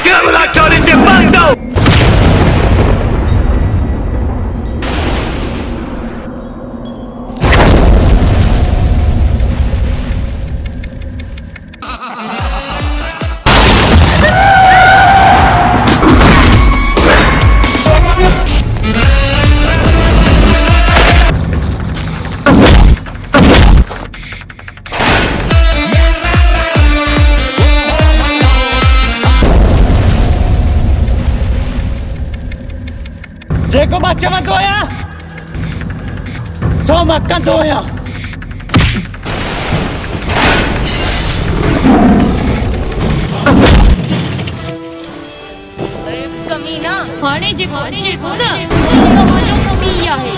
chiamala Tony De Bando! Jago macam tu ya, so makan tu ya. अरे कमीना हाणे जेको जेको न तव्हांजो कमी ई आहे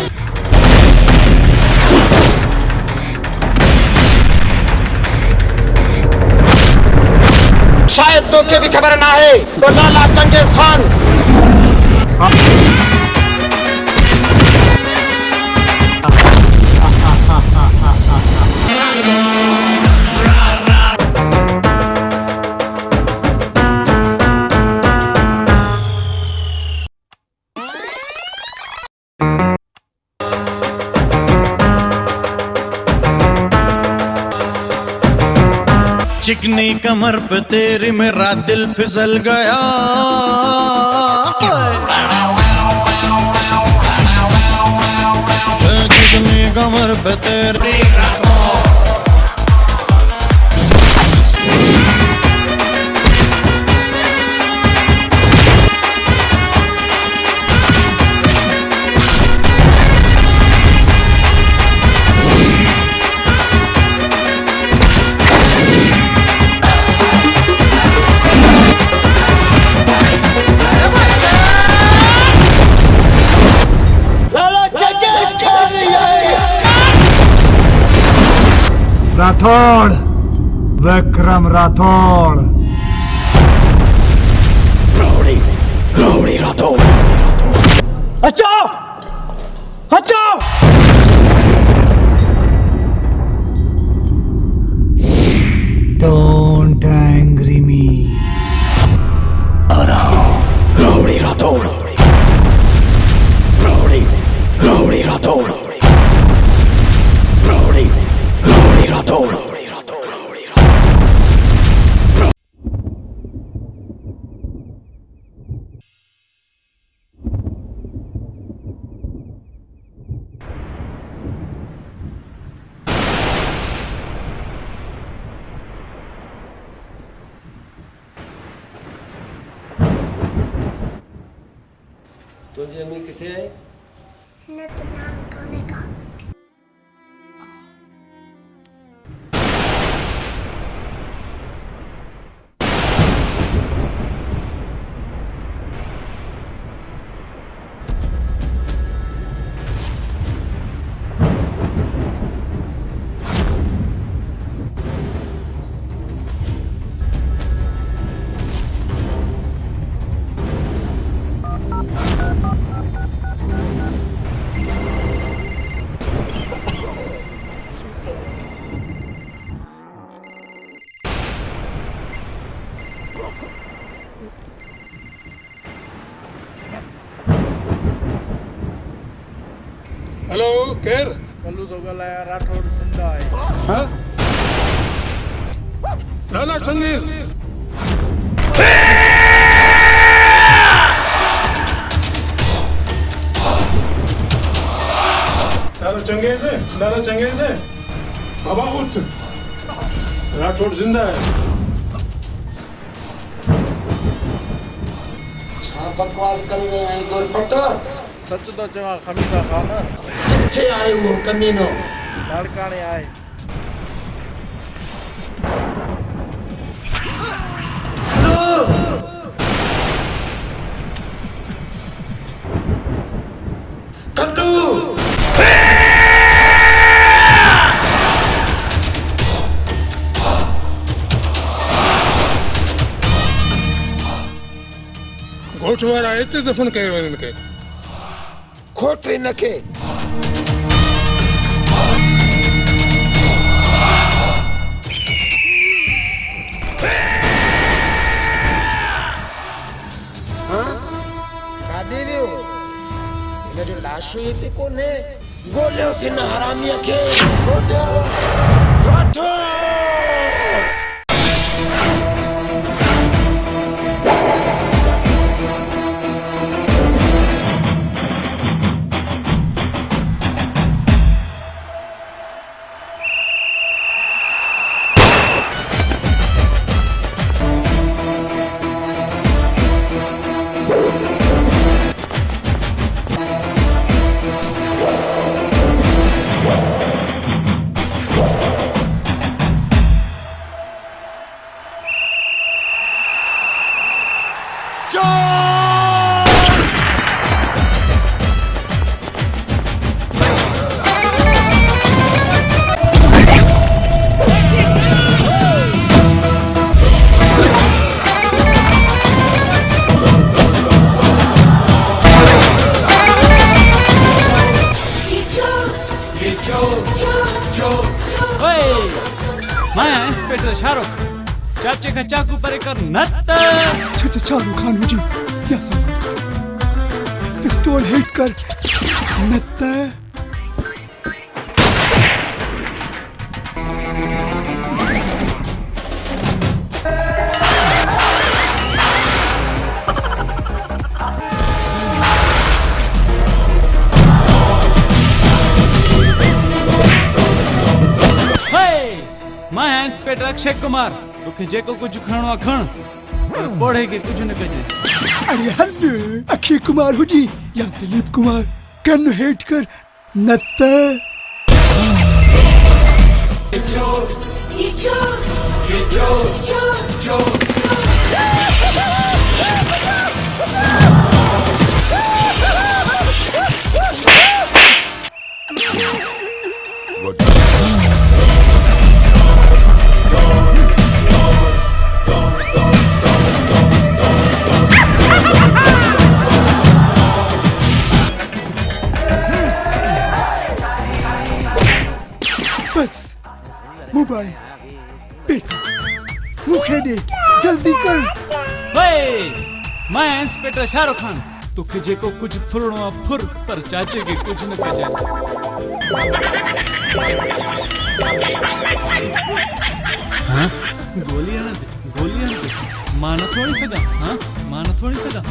शायद तोखे भी खबर ना है तो लाला चंगेज खान चिकनी कमर पे तेरी मेरा दिल फिसल गया चिकनी कमर पे तेरी राठौड़ विक्रम राठौड़ Rowdy Rathod. अच्छा, अच्छा. Don't angry me. Rowdy Rathod. Rowdy Rathod. Rowdy Rathod. तुझे अम्मी किथे है न तो नाम कोने का हेलो केर कल्लू तो गलाया राठौड़ सिंधा है हाँ लाला चंगेज लाला चंगेज है बाबा उठ राठौड़ जिंदा है छा बकवास कर रहे हैं गोरपट सच तो चवा खमीसा खान किथे आए वो कमीनो लाड़काने आए कट्टू घोट वारा हिते दफ़न कयो हिननि खे खोटे नखे जो लाशो हिते कोन्हे ॻोल्हियोसीं हिन हरामीअ खे ॻोल्हियो राठौड़ इंस्पेक्टर शाहरुख चाचे का चाकू परे कर नत्त शाहरुख खान हो जी या सलमान खान पिस्तौल हिट कर नत्ता मैं इंस्पेक्टर अक्षय कुमार तोखे जेको कुछ खणो खण पर पढ़े के कुछ न कजे। अरे हल्ले अक्षय कुमार हो जी या दिलीप कुमार कन हेट कर नत्ता मोबाइल पैसा मुखे दे जल्दी कर। मैं इंस्पेक्टर शाहरुख खान तोखे जेको कुछ फुरणो फुर पर चाचे के कुछ न कजे। हाँ गोलियां न दे मान थोड़ी सगा। हाँ मान थोड़ी सगा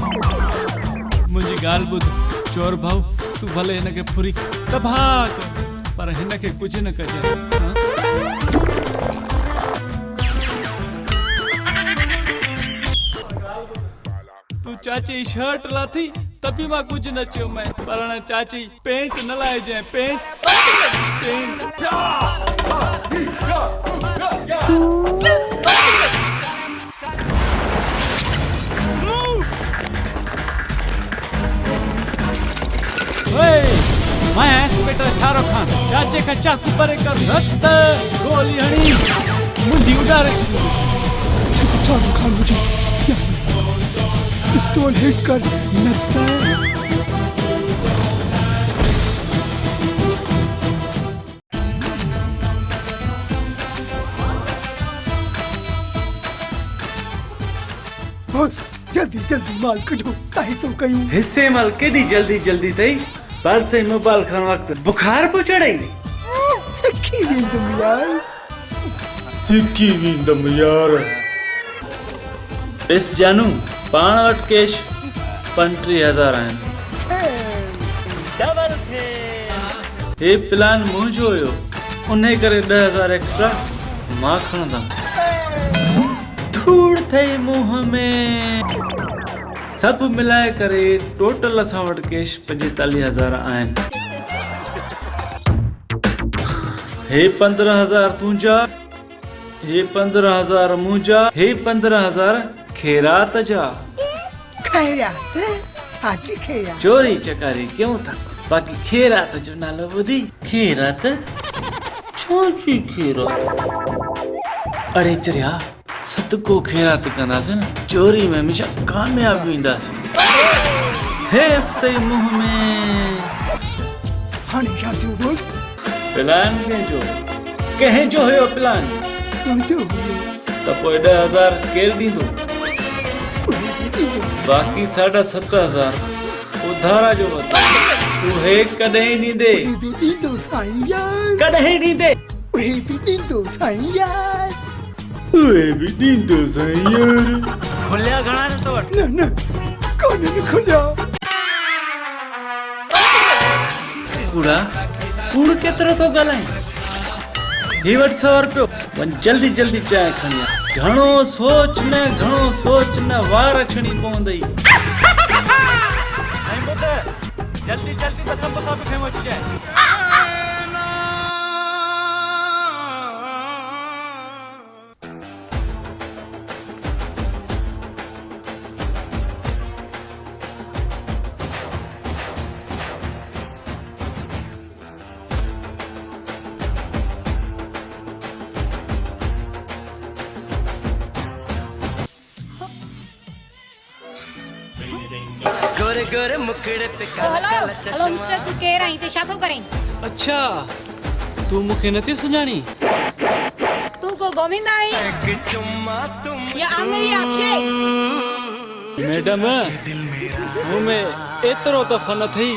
मुझी गाल बुध चोर भाऊ तू भले इनके फुरी तबाह पर हिनके कुछ न कजे। हाँ? तू चाची शर्ट लाथी तभी मां कुछ न चयो मैं पर चाची पेंट न लाए जाए पेंट मैं इंस्पेक्टर शाहरुख खान चाचे का चाकू परे कर रक्त गोली हणी मुंडी उड़ारे शाहरुख खान हो जी या पिस्तौल हिट कर नत्ता बस जल्दी जल्दी माल कढो काहे तो कयूं हिस्से माल केडी जल्दी जल्दी थई पर से मोबाइल खण वक्त बुखार पो चढ़ई सिक्की वेंदम यार इस जानू पाण वट कैश 35,000 आहिनि। हे प्लान मुंहिंजो हुयो उन करे 10,000 एक्स्ट्रा मां खणंदमि। धूड़ थई मुंह में सब मिलाए करे टोटल असां वट कैश 45,000 आहिनि। हे 15,000 तुंहिंजा हे 15,000 मुंहिंजा हे 15,000 खैरात जा। खैरात छाची खैरात चोरी चकारी क्यों था बाकी खैरात जो नालो ॿुधी खैरात छाची खैरात अड़े चरिया सदको खैरात कंदासीं न चोरी में हमेशा कामयाब ईंदासीं। हे हफ़्ते मुंह में हाणे छा थियो दोस्त प्लान कंहिंजो हुयो प्लान तुंहिंजो त पोइ 10,000 केरु ॾींदो बाक़ी 7,500 उधारा जो वरितो। उहे कॾहिं ॾींदे उहे बि ॾींदो साईं यार, कॾहिं ॾींदे उहे बि ॾींदो साईं यार। उहे बि ॾींदो साईं यार। खुलिया घणा न तो वठ? न कोन्हनि खुलिया। कूड़ा कूड़ केतिरो थो ॻाल्हाए? ही वटि 100 रुपयो, वञ जल्दी जल्दी चांहि खणी आ। घणो सोच न वार अचणी पवंदई। ऐं ॿुध, जल्दी जल्दी बसम बसा बि खणी अची जाए। हेलो हेलो मिस्टर तू केर आई ते छा थो करें? अच्छा तू मूंखे नथी सुञाणी? तू को गोविंदा आहे या आमिर अक्षय? मैडम मूं में एतिरो त फन अथई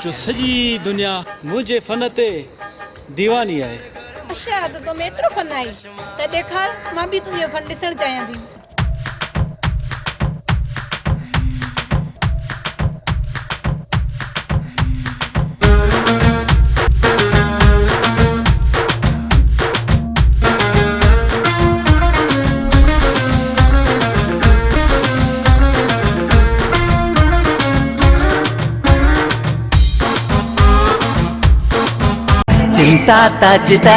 जो सॼी दुनिया मुंहिंजे फन ते दीवानी आहे। अच्छा तो में एतिरो फन आई त ॾेखार, मां बि तुंहिंजो फन ॾिसणु चाहियां थी। चिंता चिता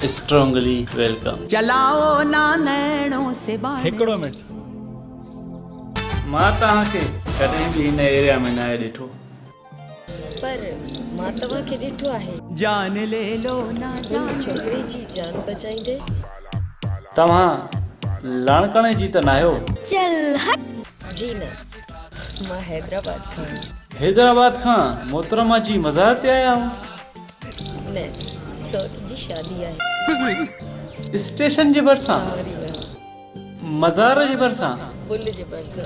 स्ट्रांगली वेलकम। चलाओ ना नैणों से बाहर। हिकिड़ो मिनट, मां तव्हांखे कॾहिं बि हिन एरिया में न ॾिठो, पर मां तव्हांखे ॾिठो आहे। जान ले लो ना जान छोकिरे जी जान बचाईंदे। तव्हां लाणकाणे जी त न आहियो? चल हट। जी न, मां हैदराबाद खां। हैदराबाद खां मोहतरमा जी मज़ार ते आया हो? न, सौट जी शादी आहे। स्टेशन जे भरसां? मज़ार जे भरसां? पुल जे भरसां।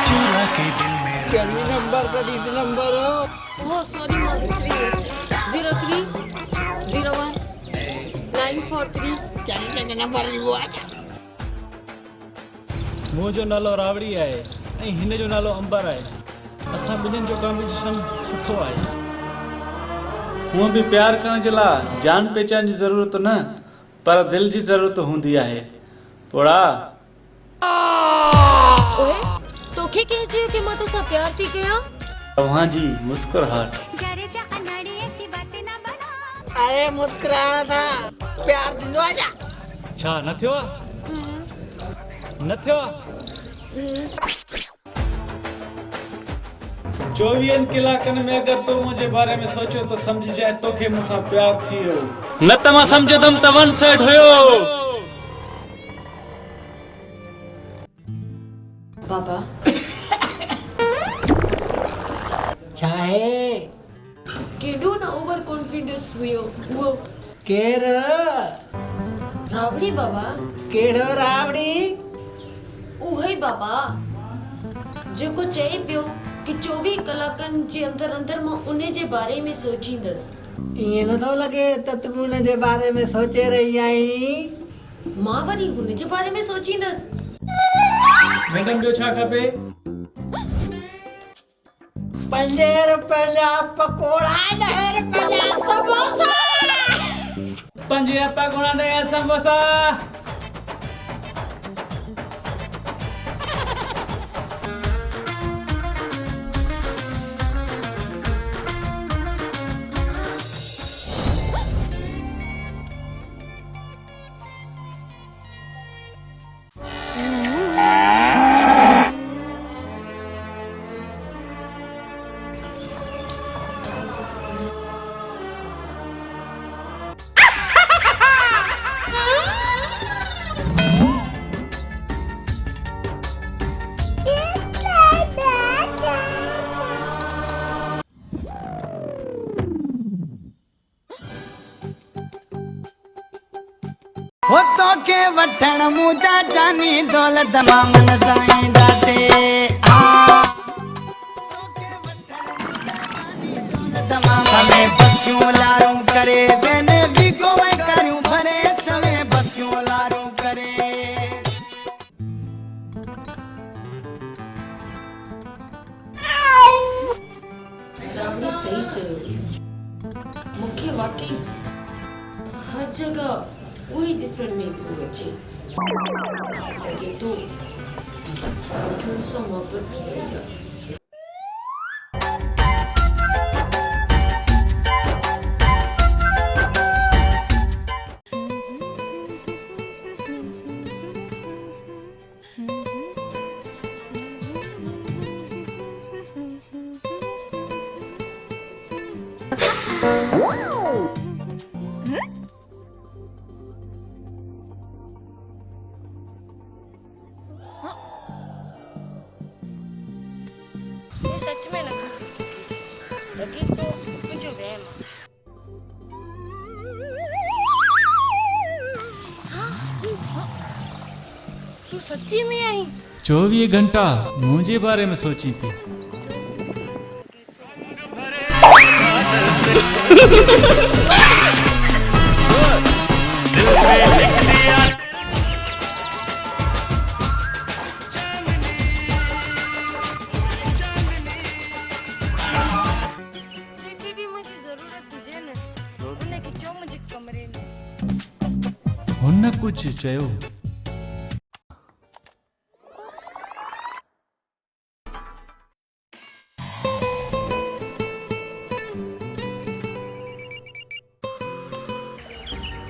चूरा के दिल में कमी नंबर का 20 नंबर हो। सॉरी मां विसरी वियसि। 03 01 943 4 नंबर वो आजा। मुंहिंजो नालो रावड़ी आहे ऐं हिन जो नालो अंबर आहे। असां ॿिन्हिनि जो कॉम्बिनेशन सुठो आहे। हूअं बि प्यार करण जे लाइ जान पहचान जी ज़रूरत न, पर दिल जी ज़रूरत हूंदी आहे। पोड़ा ओए तोखे कंहिं चयो कि मां तोसां प्यार थी कयां? तव्हांजी मुस्कुराहट। अरे मुस्कुराना था, प्यार थींदो आहे छा? छा न थियो? न थियो? 24 कलाकनि में अगर तो मुझे बारे में सोचो तो समझ जाए तोखे मूंसां प्यार थी वियो, न त मां समझदम त वन साइड हुयो। बाबा छा है? केडो ना ओवर कॉन्फिडेंस हुयो वो। केर? रावड़ी बाबा। केड़ो रावड़ी? उहे बाबा जेको चए पियो कि 24 कलाकनि जे अंदर अंदर मां उन्हे जे बारे में सोचींदसि। ईअं नथो लॻे त तूं उन जे बारे में सोचे रही आहीं? मां वरी हुन जे बारे में सोचींदस। मैडम ॿियो छा खपे? 5 रुपए जा पकोड़ा, 10 रुपए जा समोसा। 5 पकोड़ा 10 समोसा। हो तो के वठण मुजा जानी दौलत मामन साईं दासे समय बसियूं लारूं करे बेने भी गोवे करूं भरे समय बसियूं लारूं करे। आपने सही चयो। मूंखे वाकई हर जगह वही ॾिसण में पियो अचे। लॻे थो मूंखे हुन सां मोहबत थी वई आहे। ये सच में न खा लगी तो मुझे वहम तू सच्ची में आई 24 घंटा मुझे बारे में सोची थी। हुन कुछ चयो।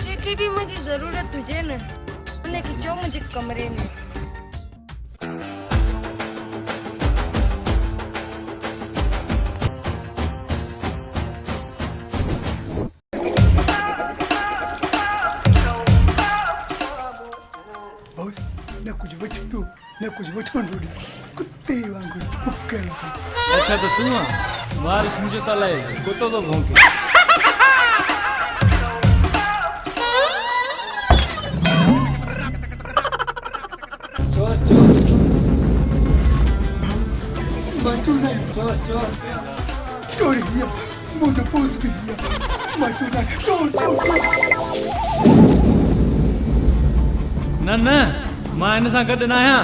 जेकी भी मुझे जरूरत हुजे न उन्हें खिचो मुझे कमरे में। बॉस न कुछ वठो न कुछ वठो कुत्ते वांगुरु फुकल। अच्छा तो तू मारिस मुझे तलाए कुत्तो तो भौंके। चोर चोर माचूना चोर चोर चोर हिया मुझे पोस भी हिया माचूना चोर चोर। न न मां हिन सां गॾु न आहियां।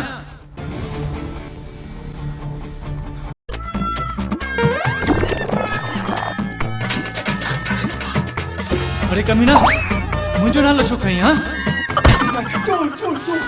अरे कमीना मुंहिंजो नालो छो खईं? हाँ चोर चोर चोर।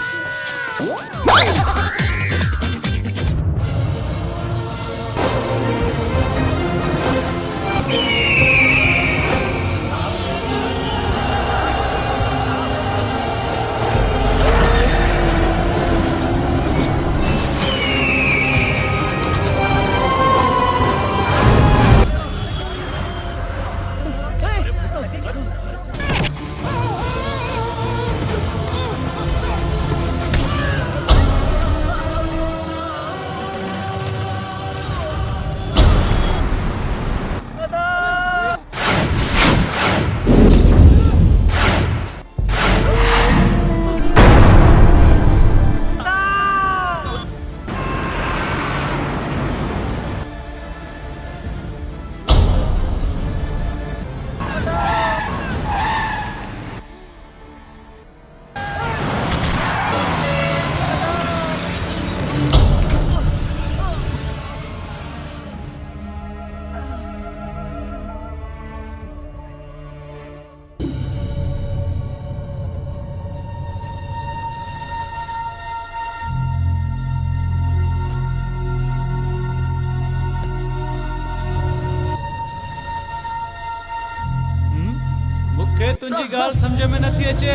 तुंहिंजी ॻाल्हि सम्झ में नथी अचे।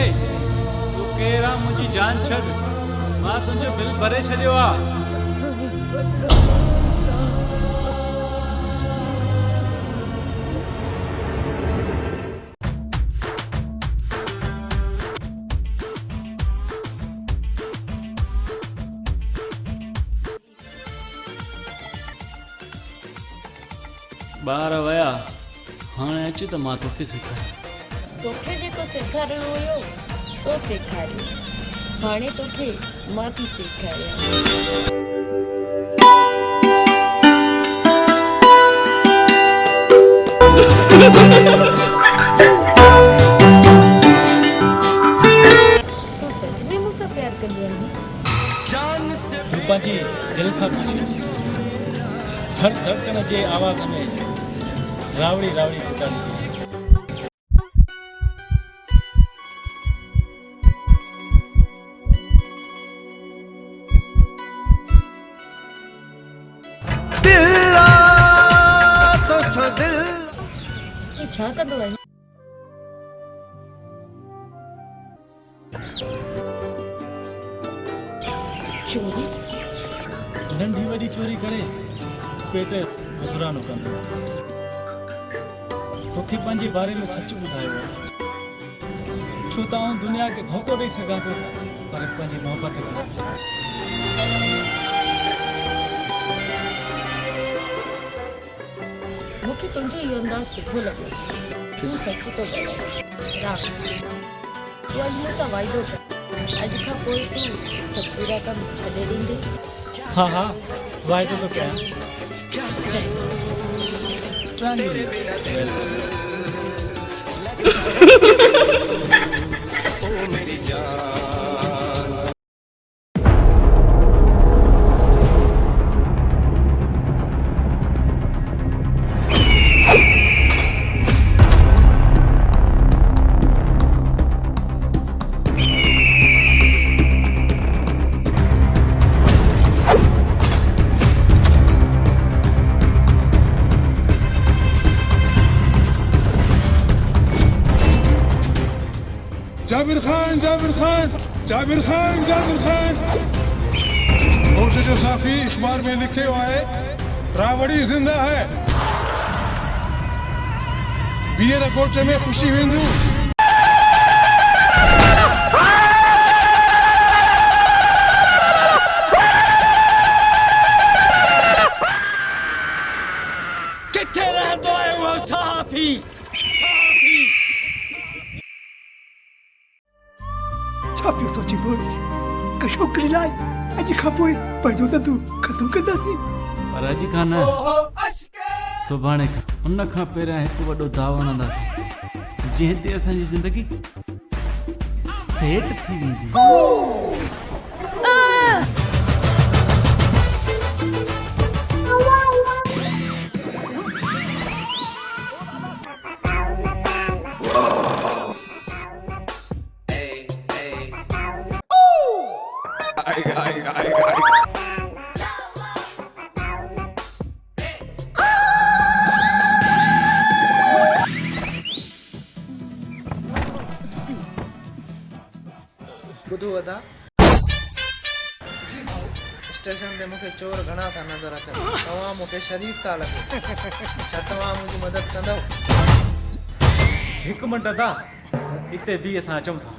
तूं केरु आहे मुंहिंजी जान छॾ, मां तुंहिंजो बिल भरे छॾियो आहे। ॿार विया, हाणे अच त मां तोखे सेखारियां। तोखे जेको सेखारिणो हुयो तो सेखारियो, हाणे तोखे मां थी सेखारियां। तू सच में मुझसे प्यार कंदी आहीं? तूं पंहिंजी दिलि खां पुछी ॾिस, हर धड़कन जे आवाज़ में रावड़ी रावड़ी पुकारींदी। तू छा कंदो आहीं? चोरी? नंढी वॾी चोरी करे पेट गुज़रानो कंदो। तोखे पंहिंजे बारे में सच ॿुधायो आहे, छो त आउं दुनिया खे धोखो ॾेई सघां थो, पर पंहिंजी मोहबत खे मूंखे तुंहिंजो इहो अंदाज़ सुठो लॻो। तूं सच तो ॻाल्हाए। राम, तूं अॼु मूंसां वाइदो कर, अॼु खां पोइ तूं सभु पूरा कम छॾे ॾींदे? हा हा, वाइदो तो कयां। Strongly. जाबिर खान, जाबिर खान, जाबिर खान, जाबिर खान। मुझे जो साफी अखबार में लिखे हुआ है, रावड़ी जिंदा है। बीयर कोचे में खुशी वेंदू। किथे रहंदो आहे वो साफी? छा पियो सोची बॉस? का छोकिरी लाइ अॼु खां पोइ पंहिंजो धंधो ख़तमु कंदासीं। पर अॼु खां न, सुभाणे खां, उन खां पहिरियां हिकु वॾो दाव हणंदासीं, जंहिं ते असांजी ज़िंदगी सेट थी वेंदी। ॿुधो अदा, स्टेशन ते मूंखे चोर घणा था नज़र अचनि। तव्हां मूंखे शरीफ़ था लॻो, छा तव्हां मुंहिंजी मदद कंदव? हिकु मिंट अदा, हिते बि असां अचूं था।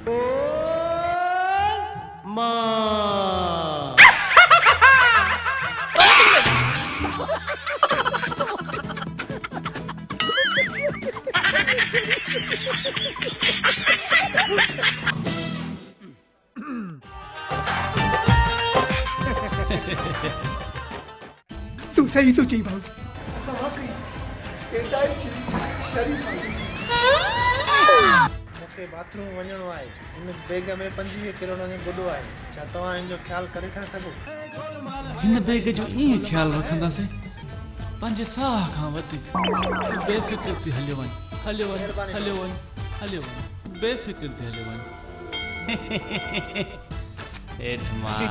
तू सही सोची भाऊ। असां वाकई पैदाइश शरीफ़ आहियूं। मूंखे बाथरूम वञिणो आहे। हिन बैग में 25 किलो जो गुॾो आहे। छा तव्हां हिन जो ख़्यालु करे था सघो? हिन बैग जो ईअं ख़्यालु रखंदासीं, पंहिंजे साह खां वधीक। बेफ़िक्र थी हलियो वञ, हलियो वञ, हलियो वञ, हलियो वञ, बेफ़िक्र थी हलियो वञ। हेठ माल।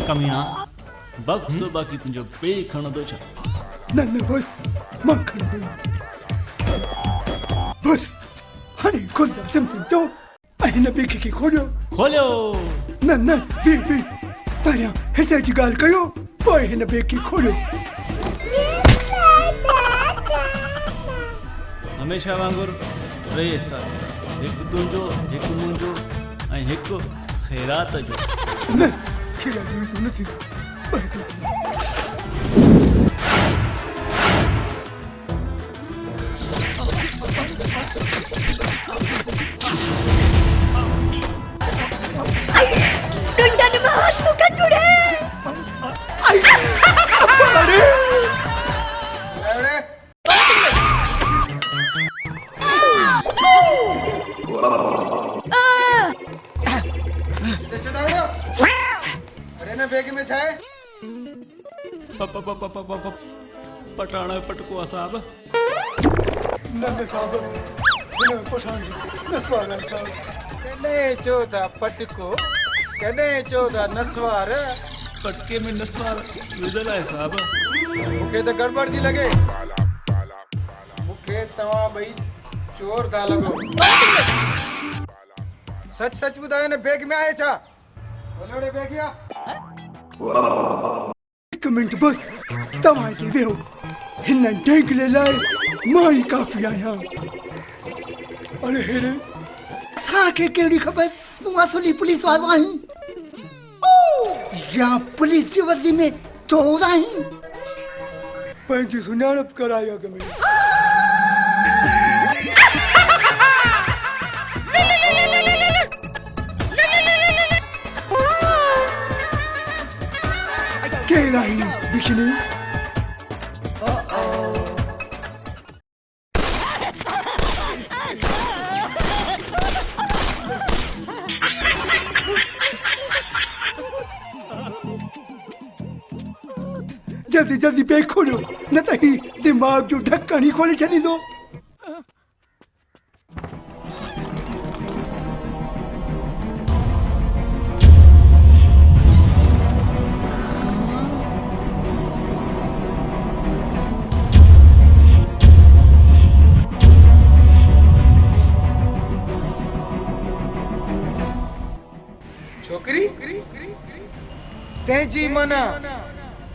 कमीना, बक्सो बाकी तुंहिंजो पे खणंदो छा? न न बस मां खणंदुमि बस हाणे खुद सिम चओ ऐं हिन बेगी खे खोलियो। खोलियो। न न बी पहिरियां हिसे जी ॻाल्हि कयो पोइ हिन बेगी खोलियो। हमेशा वांगुरु टे साथ, हिकु तुंहिंजो हिकु मुंहिंजो ऐं हिकु ख़ैरात जो। न खैरात जो हिसो न थींदो बस पटाणा पटकुआ साहब। न साहब हिन पठाण जी नसवार आहे साहब। कॾहिं चो था पटको, कॾहिं चो था नसवार। पटके में नसवार विधल आहे साहब। मूंखे त गड़बड़ थी लॻे, मूंखे तव्हां ॿई चोर था लॻो। सच सच ॿुधायो न बैग में आहे छा? बोलोड़े बैगिया। हिकु मिंट बस तव्हां हिते वेहो, हिन ढेंगले लाइ मां ई काफ़ी आहियां। अरे हेरे असांखे कहिड़ी ख़बर तूं असली पुलिस वारो आहीं या पुलिस जी वर्दी में चोर आहीं? पंहिंजी सुञाणप कराई अॻ में। केरु आहीं बिखनी? जल्दी जल्दी बैग खोलो न त ही दिमाग जो ढक्कन ही खोले छॾींदो। छोकरी तेजी मना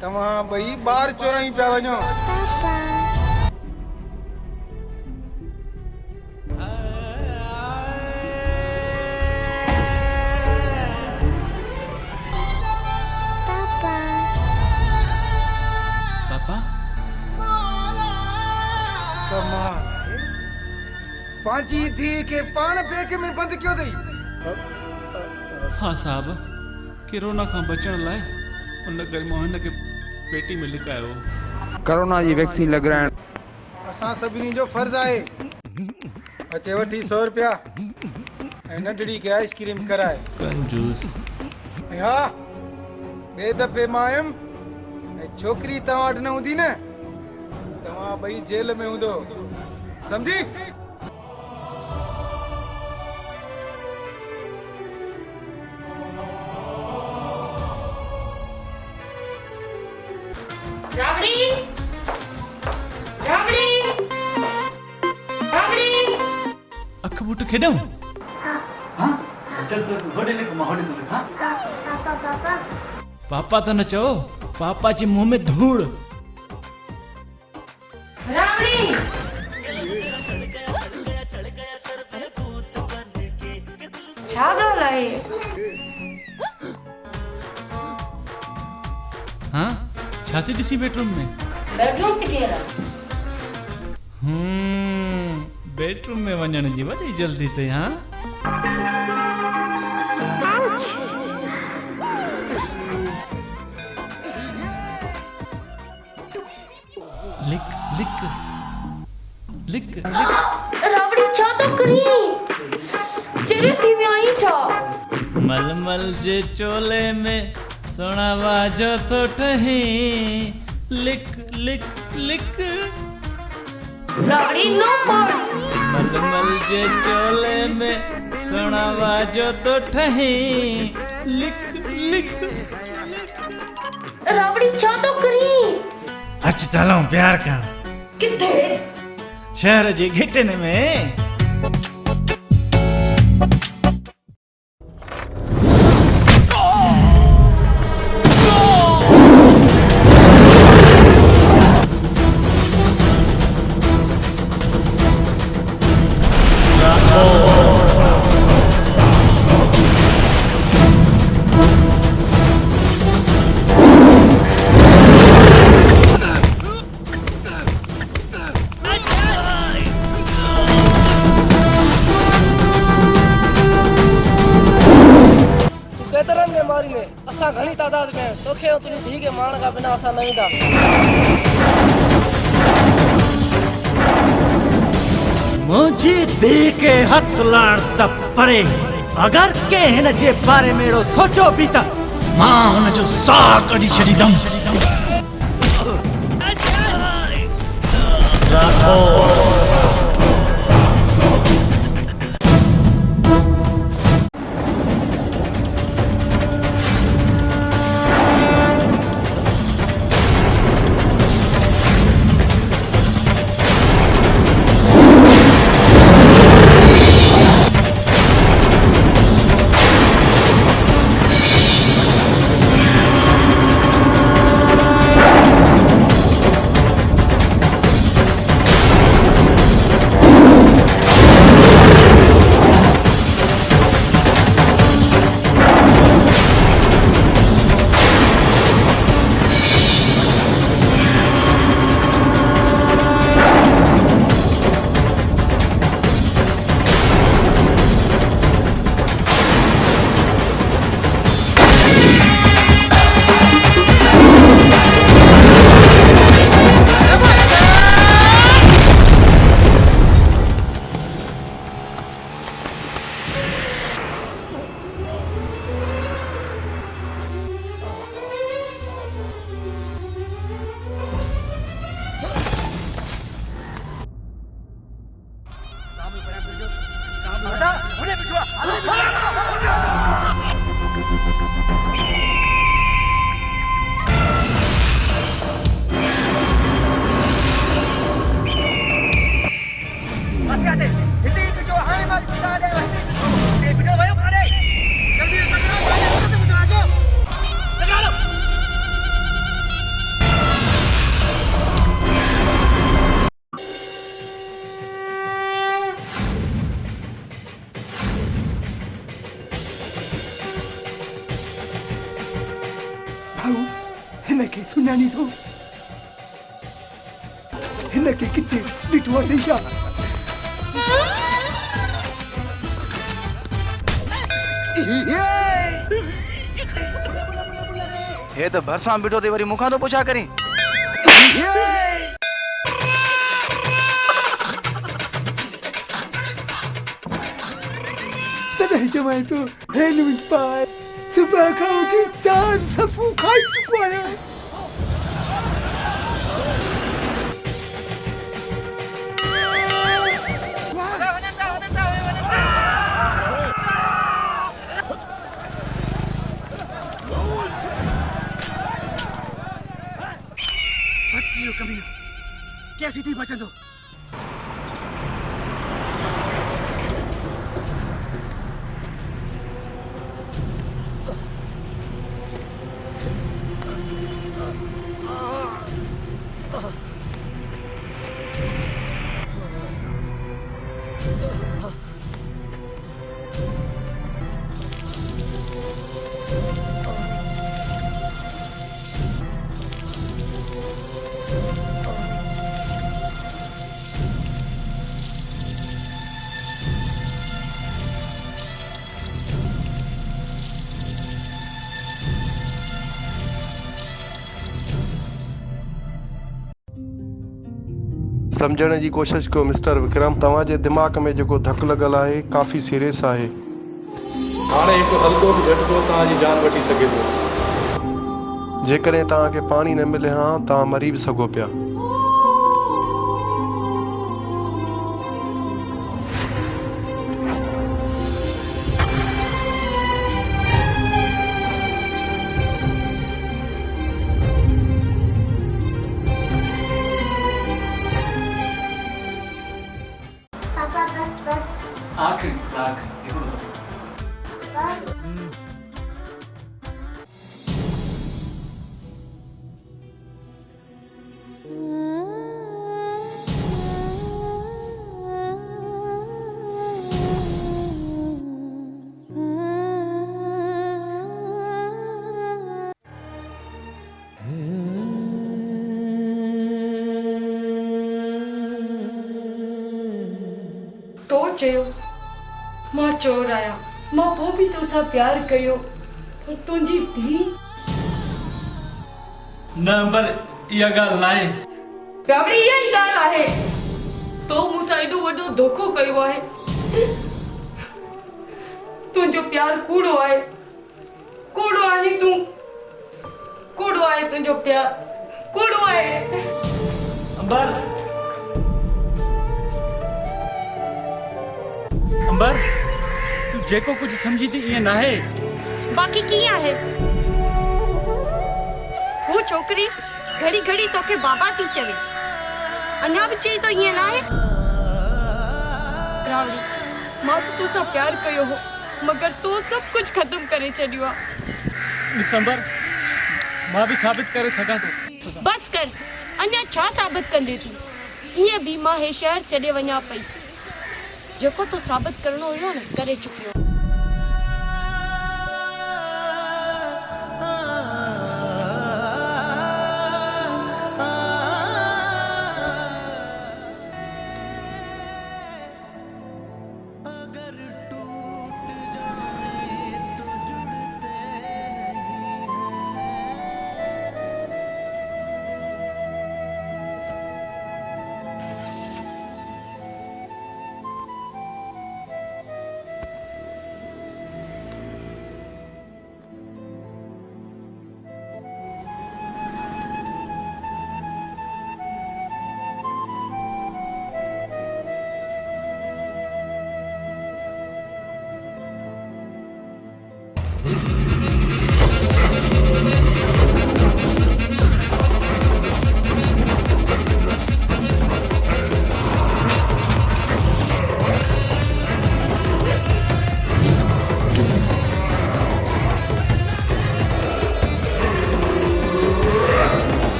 तव्हां ॿई ॿार चोराई पिया वञो। पापा कमाल पंहिंजी धीउ खे पाण बैग में बंदि कयो अथई। हाँ साहब, कोरोना खां बचण लाइ उन करे मां हिन खे पेटी में लिकायो। कोरोना जी वैक्सीन लॻाइण असां सभिनी जो फर्ज़ आहे। अचे वठी 100 रुपया ऐं नंढड़ी खे आइसक्रीम कराए। कंजूस। ऐं हा ॿिए दफ़े मां आयुमि ऐं छोकिरी तव्हां वटि न हूंदी न, तव्हां ॿई जेल में हूंदो, सम्झी? रावड़ी रावड़ी रावड़ी अख बुट खेॾूं? हाँ चल तो होड़े ले घुमा होड़े ले। हाँ पापा पापा पापा तो न चओ, पापा जे मुंह में धूड़। रावड़ी छा ॻाल्हि आहे? हाँ छाती ॾिसी बेडरूम में? बेडरूम में केरु आहे? बेडरूम में वञण जी वॾी जल्दी अथई। हाँ लिक लिक लिक लिक। रावड़ी छा तो करी? चिड़ी थी विया आहीं छा? मलमल जे चोले में सोना वाजो तो ठही, लिक लिक लिक। रावड़ी नो फोर्स। मलमल जे चोले में सोना वाजो तो ठही, लिक लिक लिक। अच तलऊं प्यार करण किथे? शहर जे घिटन में। असा घनी तादाद में तोखे तुझी धी के मारण का बिना असा न विदा। मुझे दी के हथ लाण त परे अगर के हिन जे बारे में सोचो भी त मां हुन जो साह कढी छडीदम। हिनखे सुञाणी थो हिनखे किथे ॾिठो अथई छा? हे त भरसां बीठो ते वरी मूंखां थो पुछा करी। तॾहिं चवां पियो हेलमेट पाए सुबह खां उठी 4 सफ़ू खाई चुको आहियां। बचियो कमीनो कैसी थी बचंदो? समझण जी कोशिश कयो मिस्टर विक्रम, तव्हांजे दिमाग़ में जेको धक लॻल आहे काफ़ी सीरियस आहे। हाणे हिकु हल्को बि झटको तव्हांजी जान वठी सघे थो। जेकॾहिं तव्हांखे पाणी न मिले हा तव्हां मरी बि सघो पिया। साख हिकिड़ो तो चयो मां चोर आया मां पोइ बि तोसां प्यार कयो पर तुंहिंजी धी न पर इहा ॻाल्हि नाहे बाबड़ी इहा ई ॻाल्हि आहे तो मूंसां एॾो वॾो धोखो कयो आहे तुंहिंजो प्यार कूड़ो आहे कूड़ो आहे तूं कूड़ो आहे तुंहिंजो प्यार कूड़ो आहे अंबर अंबर तू जेको कुछ समझी थी ईअं नाहे बाक़ी कीअं आहे वो छोकिरी घड़ी घड़ी तोखे बाबा थी चवे अञा बि चई तो ईअं नाहे रावड़ी मां त तोसां प्यार कयो हो मगर तो सब कुछ खत्म करे छॾियो आहे अंबर मां बि साबित करे सघां थो बस कर अञा छा साबित कंदे तूं ईअं बि मां हे शहर छॾे वञा पई जेको तो साबित करणो हुयो न करे चुकियो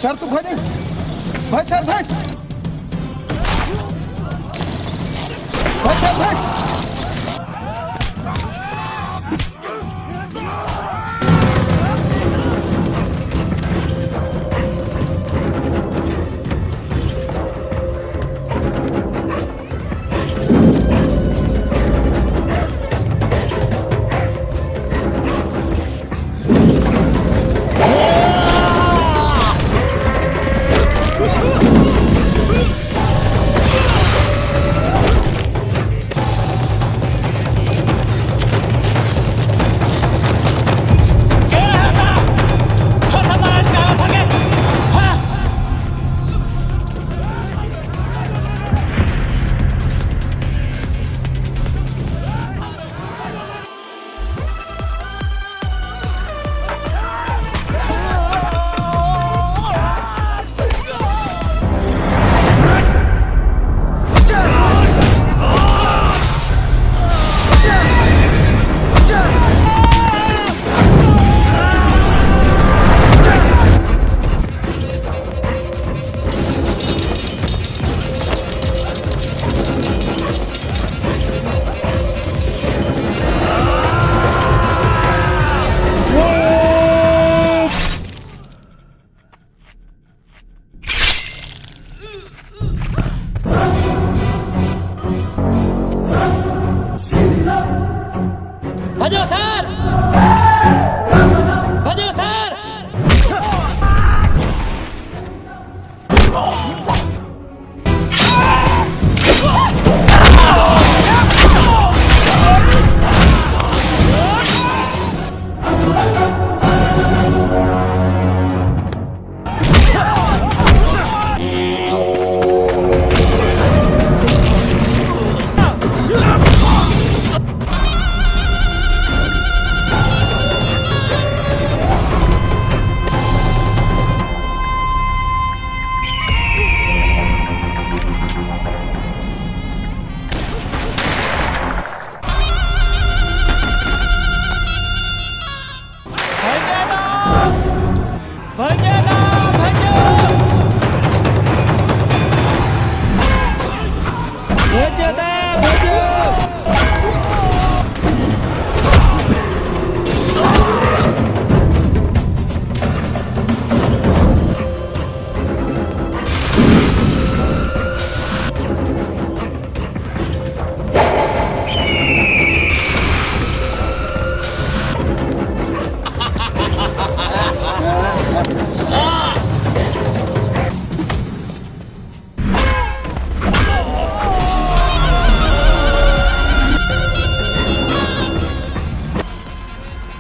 सर तू भाई भाई सर भाई भाई सर भाई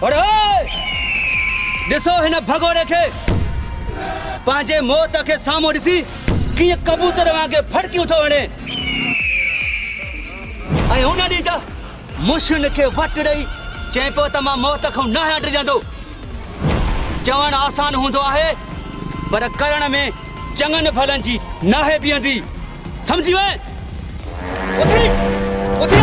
और ॾिसो हिन भगोड़े खे पंहिंजे मौत खे साम्हूं ॾिसी कीअं कबूतर वांगुरु फड़कियूं थो हणे ऐं हुन ॾींहुं त मुशिन खे वटि ॾेई चए पियो त मां मौत खां न हटिजंदो। चवणु आसान हूंदो आहे पर करण में चङनि भलनि जी नाहे बीहंदी। समझी वए? उथी उथी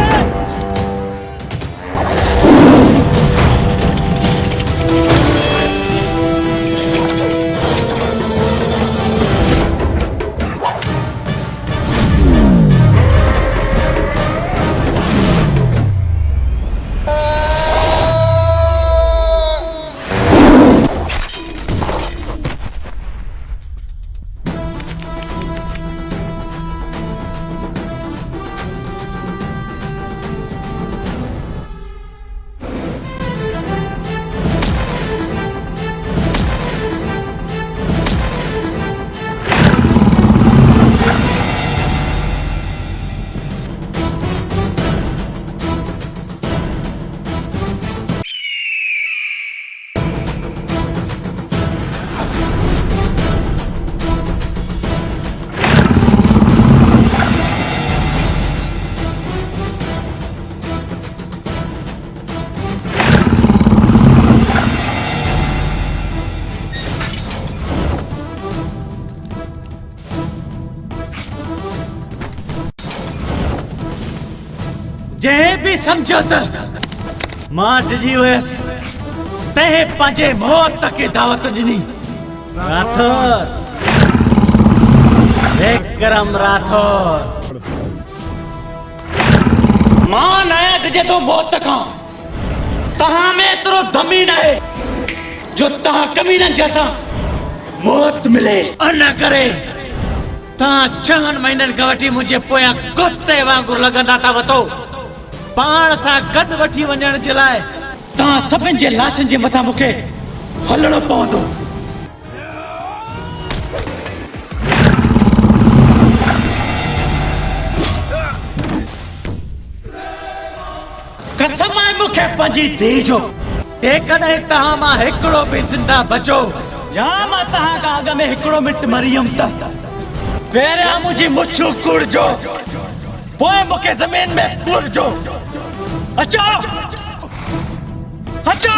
जंहिं बि सम्झो त मां ॾिनी हुयसि तंहिं पंहिंजे मौत खे दावत ॾिनी। राठौर, विक्रम राठौर, मां नया ॾिजे तो मौत खां। तहां में एतिरो दमी न आहे जो तहां कमीननि जे हथां मौत मिले। इन करे तहां 6 महीननि खां वठी मुंहिंजे पोयां कुत्ते वांगुरु लॻंदा था वठो। पाण सां गॾु वठी वञण जे लाइ तहां सभिनि जे लाशनि जे मथां मूंखे हलणो पवंदो। कसम आहे मूंखे पंहिंजी धीउ जो, जेकॾहिं तहां मां हिकिड़ो बि ज़िंदा बचो या मां तहां खां अॻ में हिकिड़ो मिंट मरी वियुमि त पहिरियां मुंहिंजी मुछूं कुड़जो, पोइ मूंखे ज़मीन में पुरजो। अचो अचो।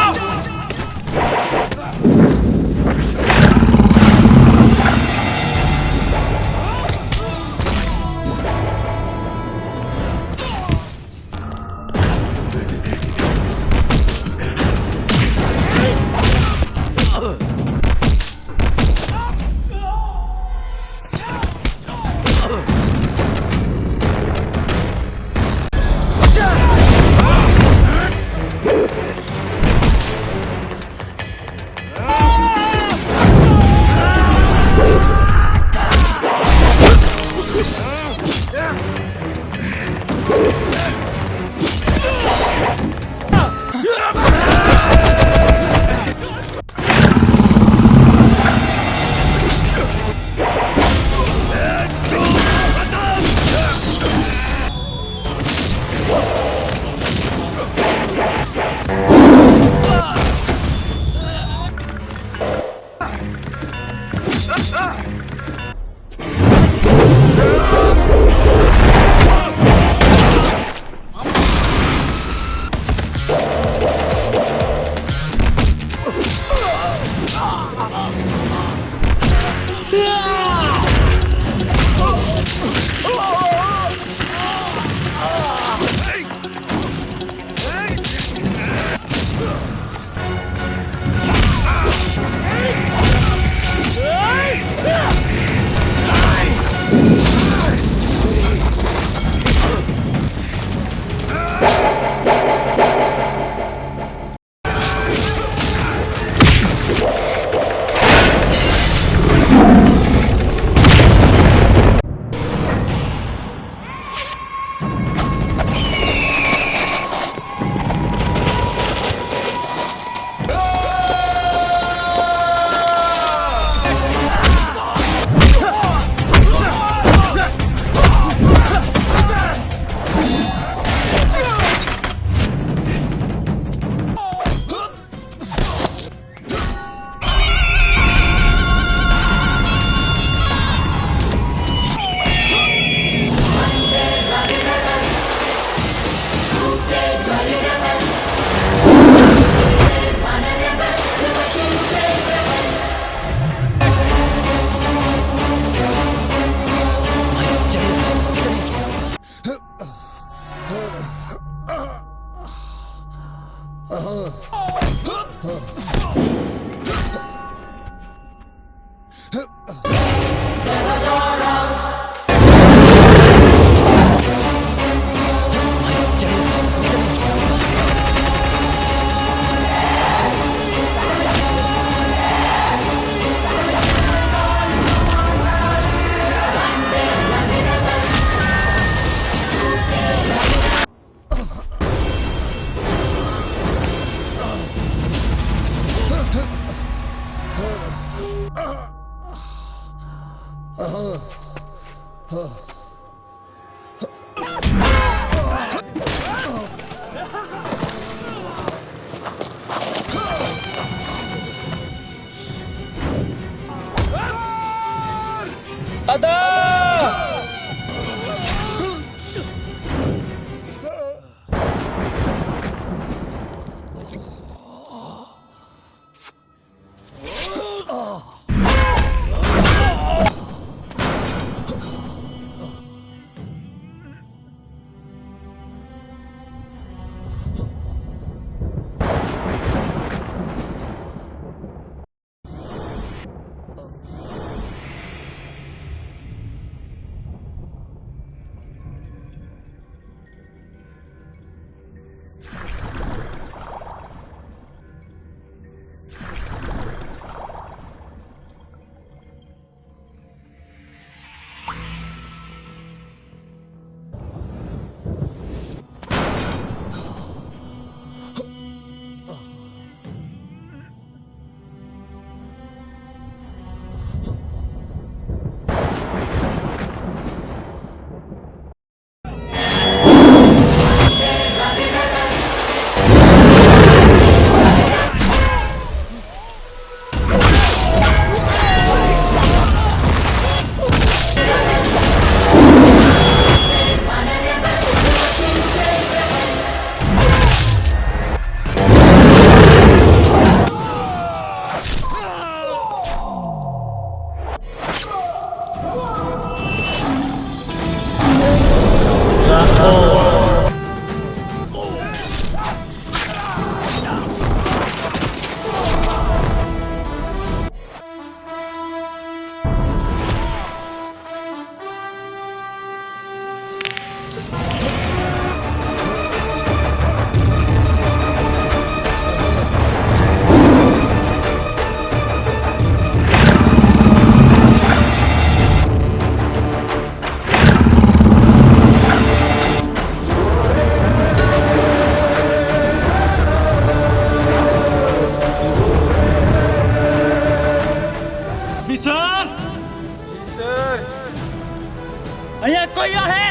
અહીંયા કોઈ હે?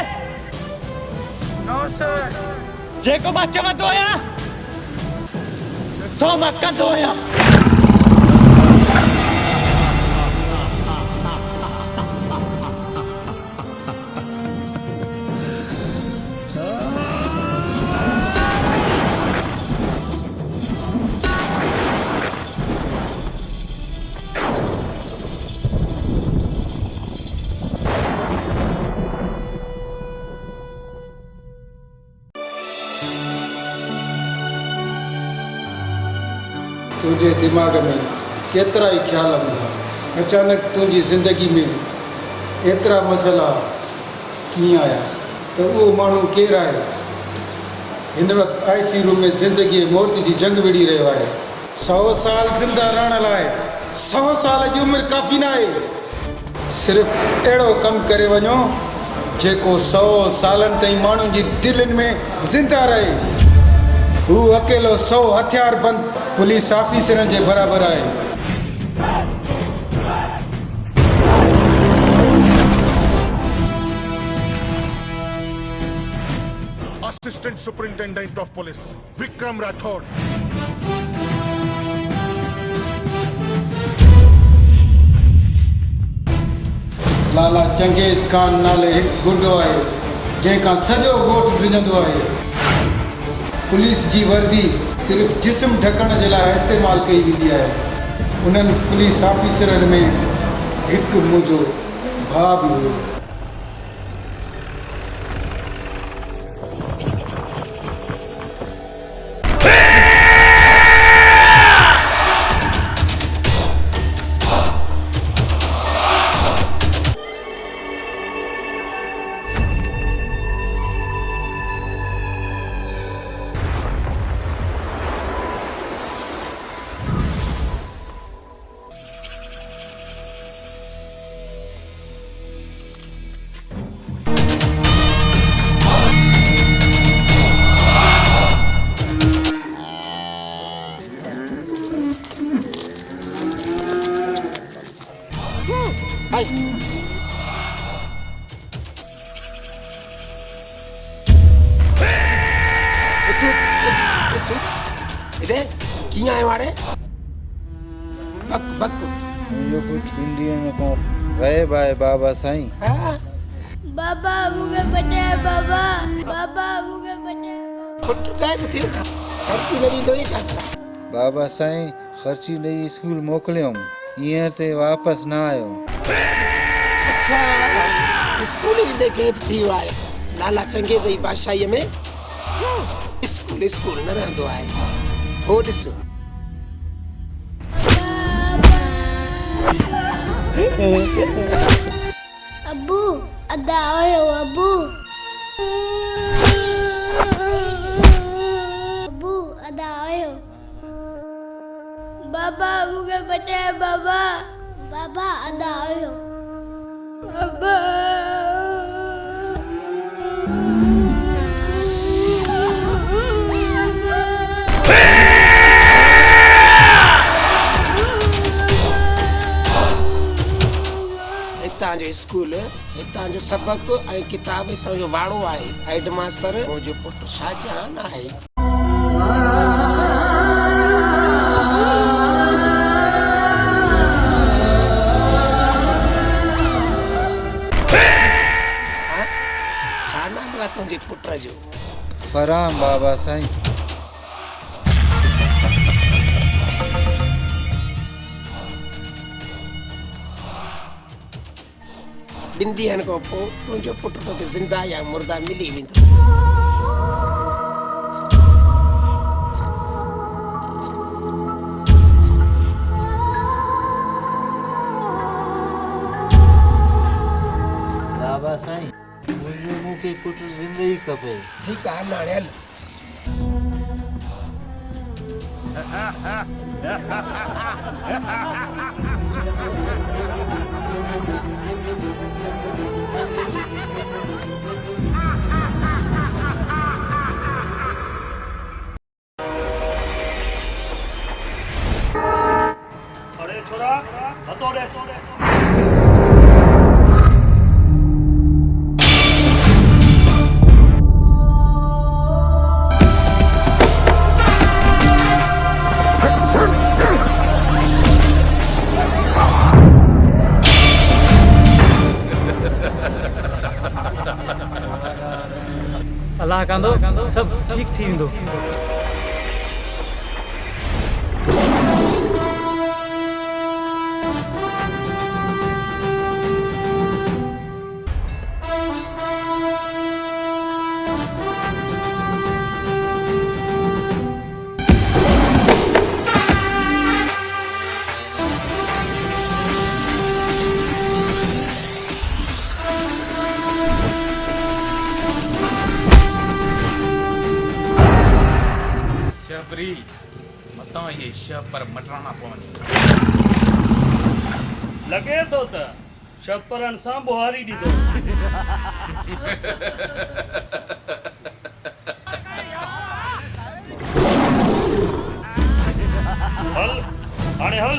No sir. जेको मां चवंदो आहियां सो मां कंदो आहियां। तुझे दिमाग में केतरा ही ख्याल हूंदा, अचानक तुझी ज़िंदगी में एतरा मसला कीअं आया तो वो माण्हू केरु आहे? हिन वक्त ICU में ज़िंदगी मौत जी जंग विड़ी रहियो आहे। 100 साल ज़िंदा रहण लाइ 100 साल जी उम्र काफ़ी न आहे। सिर्फ़ अहिड़ो कमु करे वञो जेको 100 सालनि ताईं माण्हुनि जी दिलनि में ज़िंदा रहे। हू अकेलो 100 हथियार बंद पुलिस ऑफिसरनि जे बराबरि आहे। Assistant Superintendent of Police Vikram Rathod। लाला चंगेज़ खान नाले हिकु गुंडो आहे जंहिंखां सॼो ॻोठु डिॼंदो आहे। पुलिस जी वर्दी सिर्फ़ जिस्म ढकण जे लाइ इस्तेमालु कई वेंदी आहे। उन्हनि पुलिस ऑफिसरनि में हिकु मुंहिंजो भाउ बि हुयो। इधे किया है वाड़े बक बक यो कुछ इंडियन में को गए बाय बाबा साईं बाबा मुझे बचाए बाबा बाबा मुझे बचाए पुट गए थे खर्ची नहीं दो ही छात्रा बाबा साईं खर्ची नहीं स्कूल मोकलियो ईअं ते वापस ना आयो अच्छा स्कूल भी देखे थी आए लाला चंगे जी बादशाही में स्कूल न रहंदो आहे हो ॾिस अबू अदा आयो अबू अबू अदा आयो बाबा मुझे बचाए बाबा बाबा अदा आयो बाबा हितां जो स्कूल हितां जो सबक ऐं किताब हितां जो वाड़ो आहे हेड मास्टर मुंहिंजो पुटु शाहजहान आहे छा नालो आहे तुंहिंजे पुट जो फराम बाबा साईं ॿिनि ॾींहंनि खां पोइ तुंहिंजो पुटु तोखे ज़िंदा या मुर्दा मिली वेंदो बाबा साईं मुझे मूंखे पुटु ज़िंदगी खपे ठीकु आहे हल हाणे हल अरे छोरा हथौड़े अल्लाह कंदो सब ठीक थी वेंदो शबरी मतां ये शब पर मटराना पवनी लगे तो त शपरन सां बुहारी ॾींदो हल हाणे हल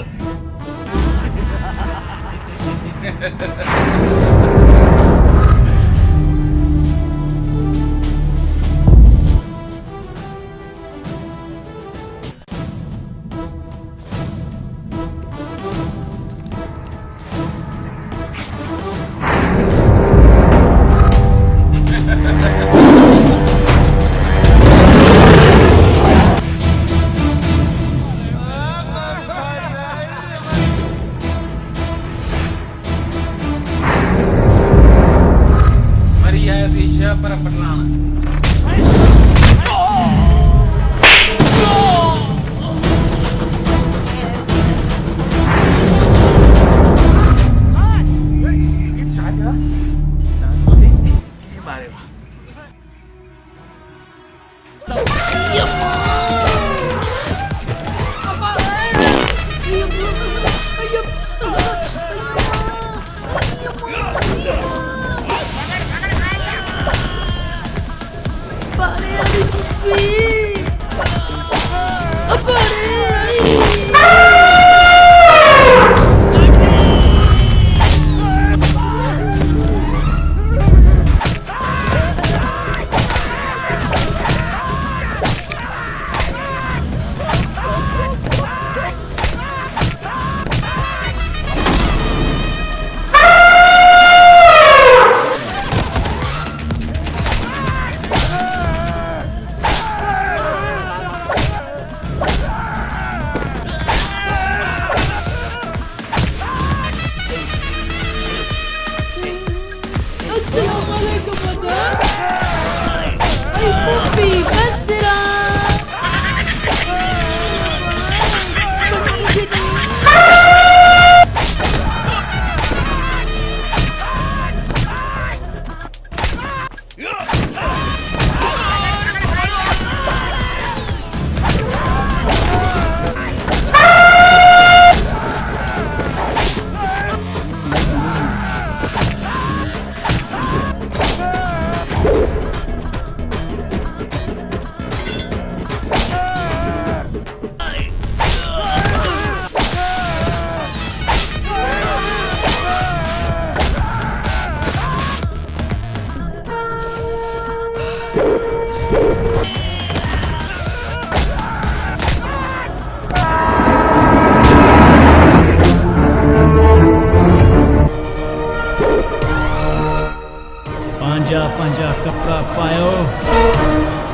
पंहिंजा कपिड़ा पायो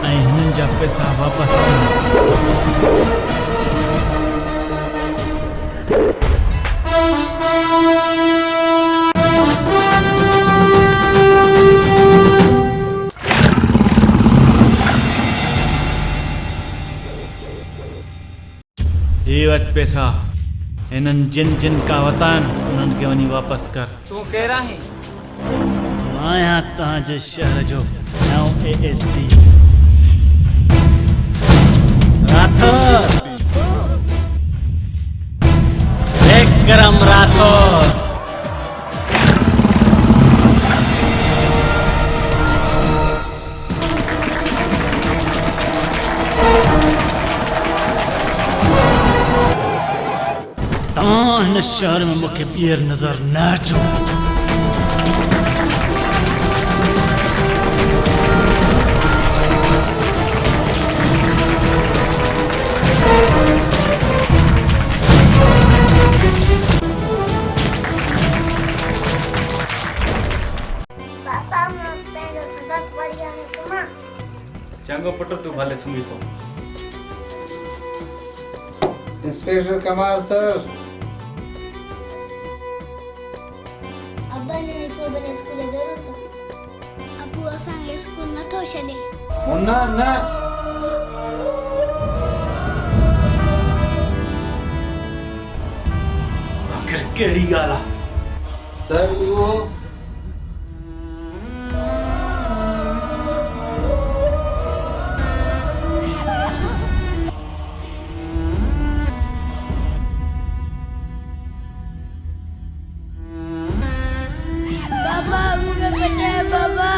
ऐं हिननि जा पैसा वापसि कयो। ये वटि पैसा हिननि जिन जिन का वता आहिनि उन्हनि खे वञी वापसि कर। तूं केरु आहीं? मां आहियां तव्हांजे शहर जो नओं ASP राठौर, विक्रम राठौर। तव्हां हिन शहर में मूंखे ॿीहर नज़र न अचो। चङो पुट तूं भले सुम्ही पओ। इंस्पेक्टर कमार सर, अब्बा ने सोबने स्कूल ज़रूर सर। अबू असांखे स्कूल नथो छॾे। मुन्ना न आख़िर कहिड़ी ॻाल्हि आहे? सर उहो बाबा मूंखे बचाए बाबा।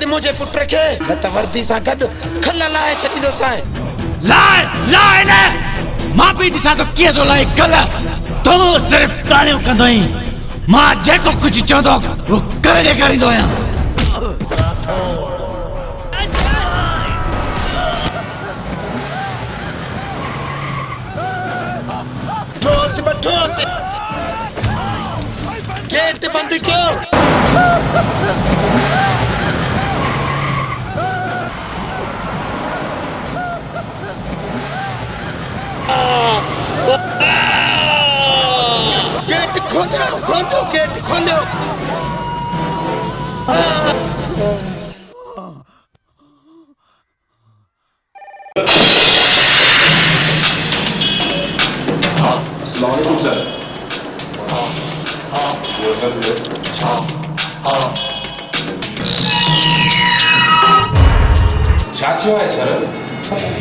छॾ मुंहिंजे पुट खे न त वर्दी सां गॾु खल लाहे छॾींदोसांइ लाए न मां बि ॾिसां थो कीअं थो लाए कल तूं सिर्फ़ ॻाल्हियूं कंदो आहीं मां जेको कुझु चवंदो उहो करे ॾेखारींदो आहियां ठोस ठोस गेट बंद कयो गेट खोलो गेट खोलो अस्सलामुअलैकुम सर छा थियो आहे सर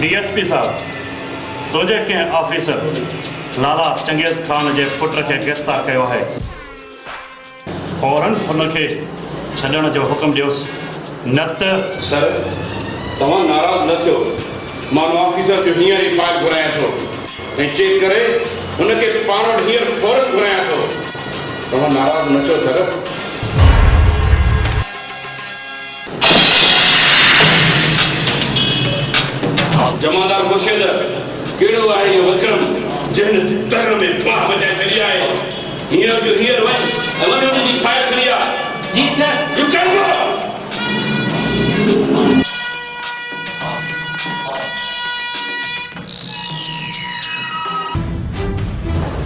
डीएसपी साहब तुंहिंजे कंहिं ऑफिसर लाला चंगेज़ खान जे पुट खे गिरफ़्तार कयो आहे फौरन हुनखे छॾण जो हुकुम ॾियोसि न त सर तव्हां नाराज़ न थियो मां ऑफिसर जो हींअर ई फाइल घुरायां थो ऐं चेक करे हुनखे पाण वटि हींअर फौरन घुरायां थो तव्हां नाराज़ न थियो सर जमादार खुर्शीद कहिड़ो आहे इहो विक्रम जंहिं तर में बाह बचाए छॾी आहे हींअर जो हींअर वञ हुनजी फाइल खणी आ जी sir you can go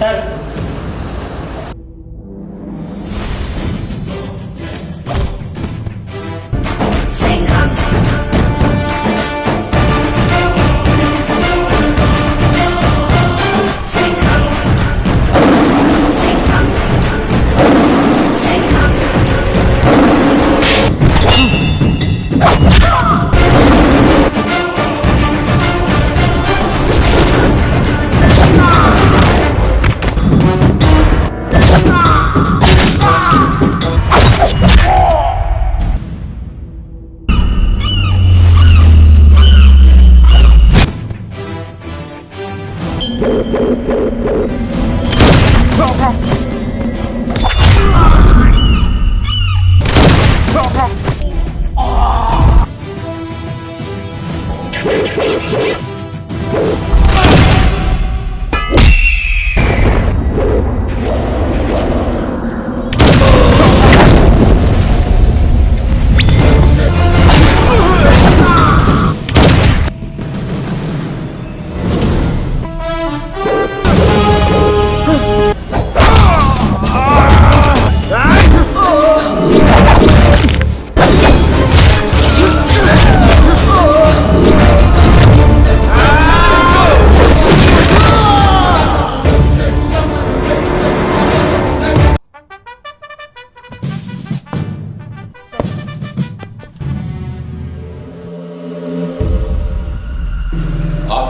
sir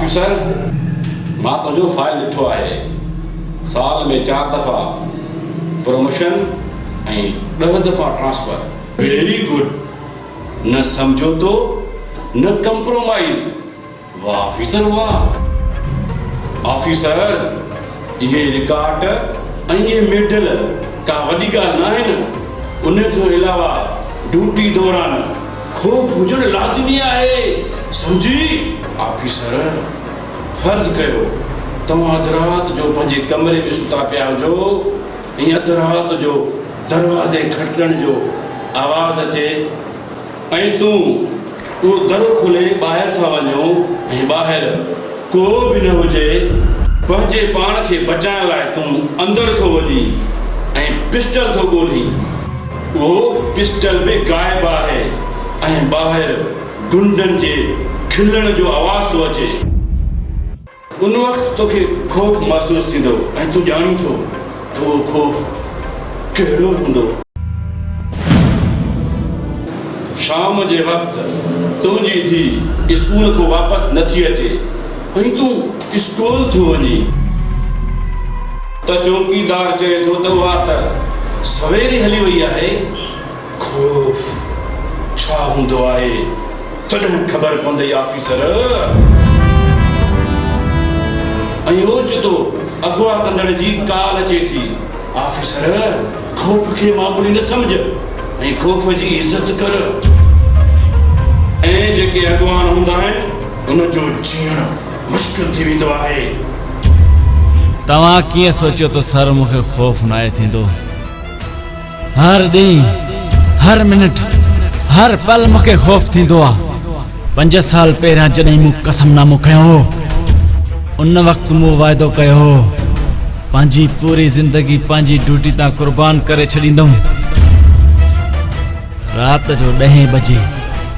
officer मां तुंहिंजो फाइल ॾिठो आहे साल में 4 दफ़ा प्रमोशन ऐं 10 दफ़ा ट्रांसफर वेरी गुड न समझोतो न कंप्रोमाइज़ वाह ऑफिसर वाह ऑफिसर ये रिकॉर्ड ऐं ये मेडल का वॾी ॻाल्हि न आहे न उन खां अलावा ड्यूटी दौरान ख़ौफ़ हुजणु लाज़मी आहे समझी ऑफिसर फर्ज़ कयो तव्हां अधु राति जो पंहिंजे कमरे में सुता पिया हुजो ऐं अधु राति जो दरवाज़े खटकण जो आवाज़ अचे ऐं तूं उहो दरो खोले ॿाहिरि था वञो ऐं ॿाहिरि को बि न हुजे पंहिंजे पाण खे बचाइण लाइ तूं अंदरि थो वञी ऐं पिस्टल थो ॻोल्ही उहो पिस्टल बि ग़ाइबु आहे ऐं ॿाहिरि गुंडनि जे खिलण जो आवाज़ थो अचे उन वक़्तु तोखे ख़ौफ़ महसूसु थींदो ऐं तूं ॼाणी थो त उहो ख़ौफ़ कहिड़ो हूंदो शाम जे वक़्तु तुंहिंजी धीउ स्कूल खां वापसि नथी अचे ऐं तूं स्कूल थो वञी त चौकीदार चए थो त उहा त सवेरे हली वई आहे ख़ौफ़ छा हूंदो आहे तॾहिं ख़बर पवंदई ऑफिसर। ऐं ओचितो अगवा कंदड़ जी काल अचे थी। ऑफिसर ख़ौफ़ खे मामूली न सम्झ ऐं ख़ौफ़ जी इज़त कर। ऐं जेके अॻवान हूंदा आहिनि उन जो जीअण मुश्किल थी वेंदो आहे। तव्हां कीअं सोचियो त सर मूंखे ख़ौफ़ न आहे थींदो? हर ॾींहुं हर मिनट हर पल मूंखे ख़ौफ़ थींदो आहे। 5 साल पहिरियां जॾहिं मूं कसमनामो कयो हो उन वक़्तु मूं वाइदो कयो हो पंहिंजी पूरी ज़िंदगी पंहिंजी ड्यूटी तां क़ुर्बान करे छॾींदुमि। रात जो 10 बजे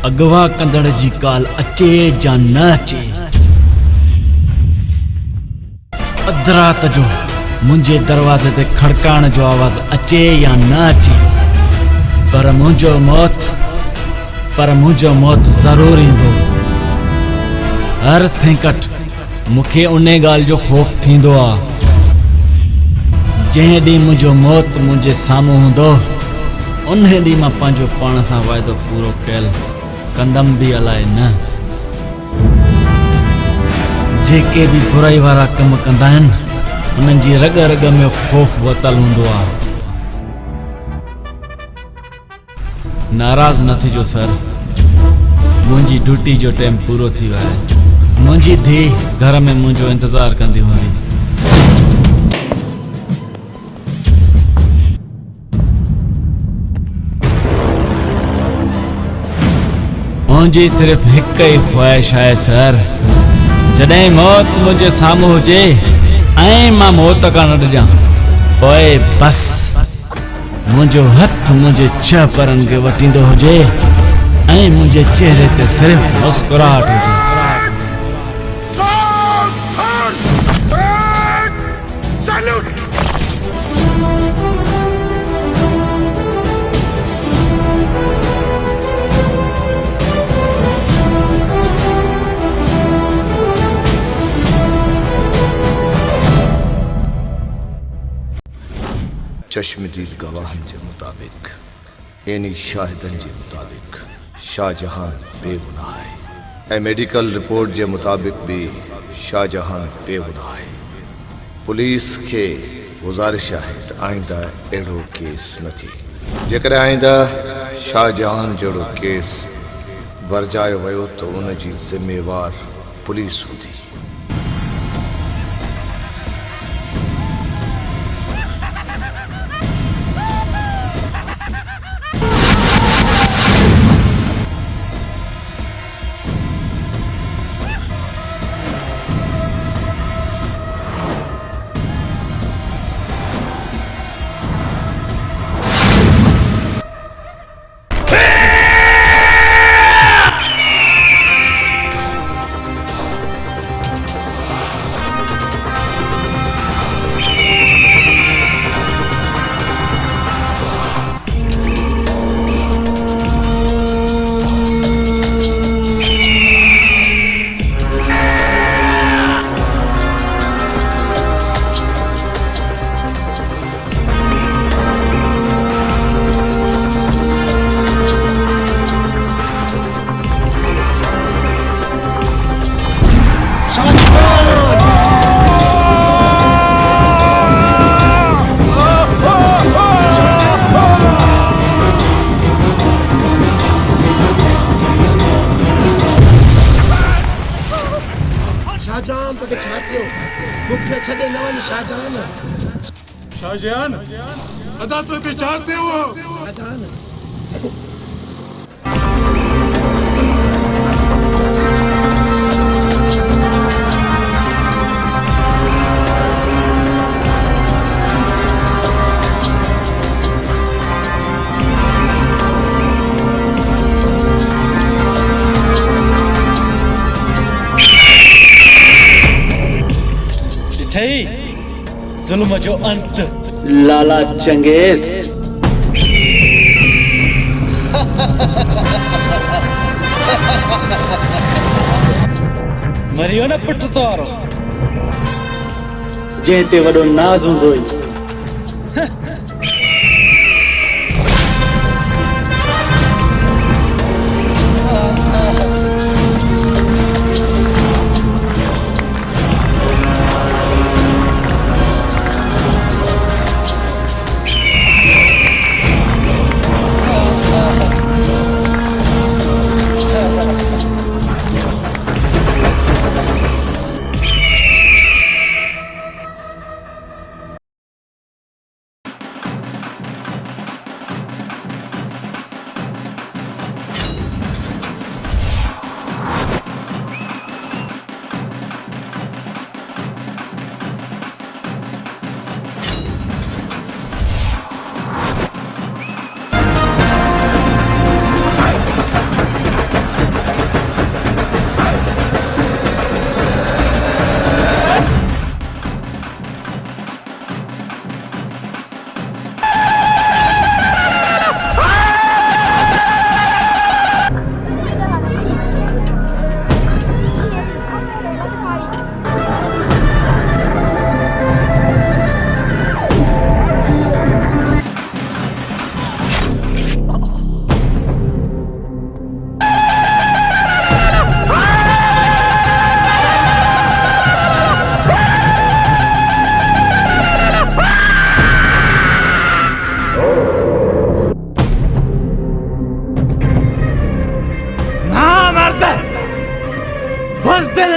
अगवा कंदड़ जी काल अचे या न अचे, अध रात जो मुंहिंजे दरवाज़े ते खड़काइण जो आवाज़ अचे या न अचे, पर मुंहिंजो मौत ज़रूर ईंदो। हर सेकंड मूंखे उन ॻाल्हि जो ख़ौफ़ थींदो आहे जंहिं ॾींहुं मुंहिंजो मौत मुंहिंजे साम्हूं हूंदो उन ॾींहुं मां पंहिंजो पाण सां वाइदो पूरो कयल कंदमि बि अलाए न। जेके बि बुराई वारा कम कंदा आहिनि उन्हनि जी रग रग में ख़ौफ़ वतल हूंदो आहे। नाराज़ न थिजो सर, मुंहिंजी ड्यूटी जो टाइम पूरो थी वियो आहे। मुंहिंजी धीउ घर में मुंहिंजो इंतज़ारु कंदी हूंदी। मुंहिंजी सिर्फ़ हिकु ई ख़्वाहिश आहे सर, जॾहिं मौत मुंहिंजे साम्हूं हुजे ऐं मां मौत खां न ॾिजां पोइ बस मुंहिंजो हथ मुंहिंजे 6 परनि खे वटींदो हुजे ऐं मुंहिंजे चेहरे ते सिर्फ़ मुस्कुराहट हुजे। चश्मदीद गवाहन के मुताबिक यानी शाहिदन के मुताबिक शाहजहान बेगुनाह है। मेडिकल रिपोर्ट के मुताबिक भी शाहजहान बेगुनाह है। पुलिस के गुजारिश है तो आइंदा अड़ो केस न थी। जेकर आइंदा शाहजहान जड़ो केस वर्जायो वो तो उन जी जिम्मेवार पुलिस होती। शाहजहान अदा तो ते चाहते हो जुल्म जो अंत लाला चंगेज। मरियो न पुट तोरो जंहिं वॾो नाज़ हूंदो ई।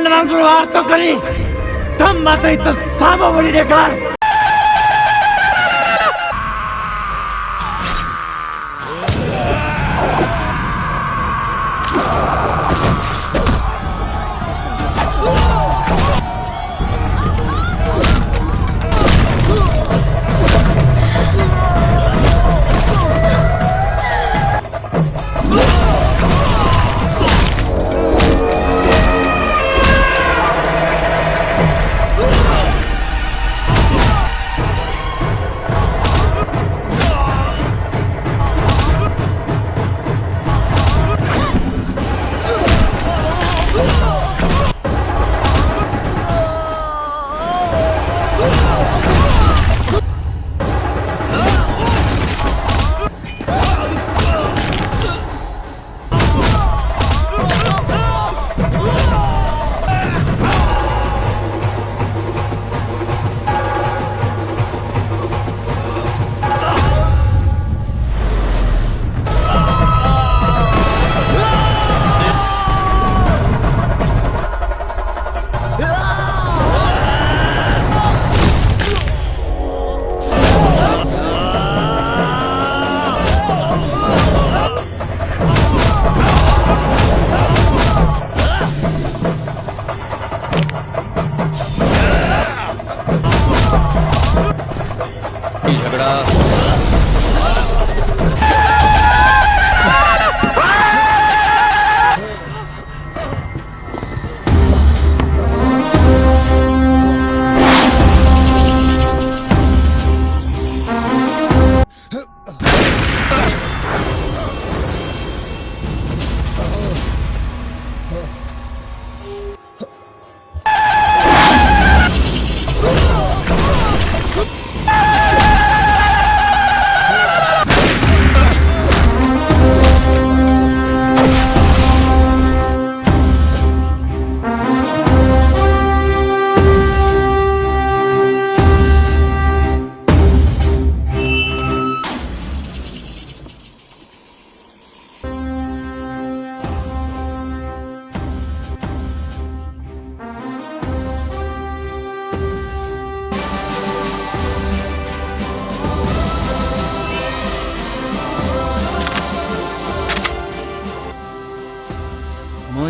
विलन वांगुरु वार तो करी कम माते त सामो वरी ॾेखार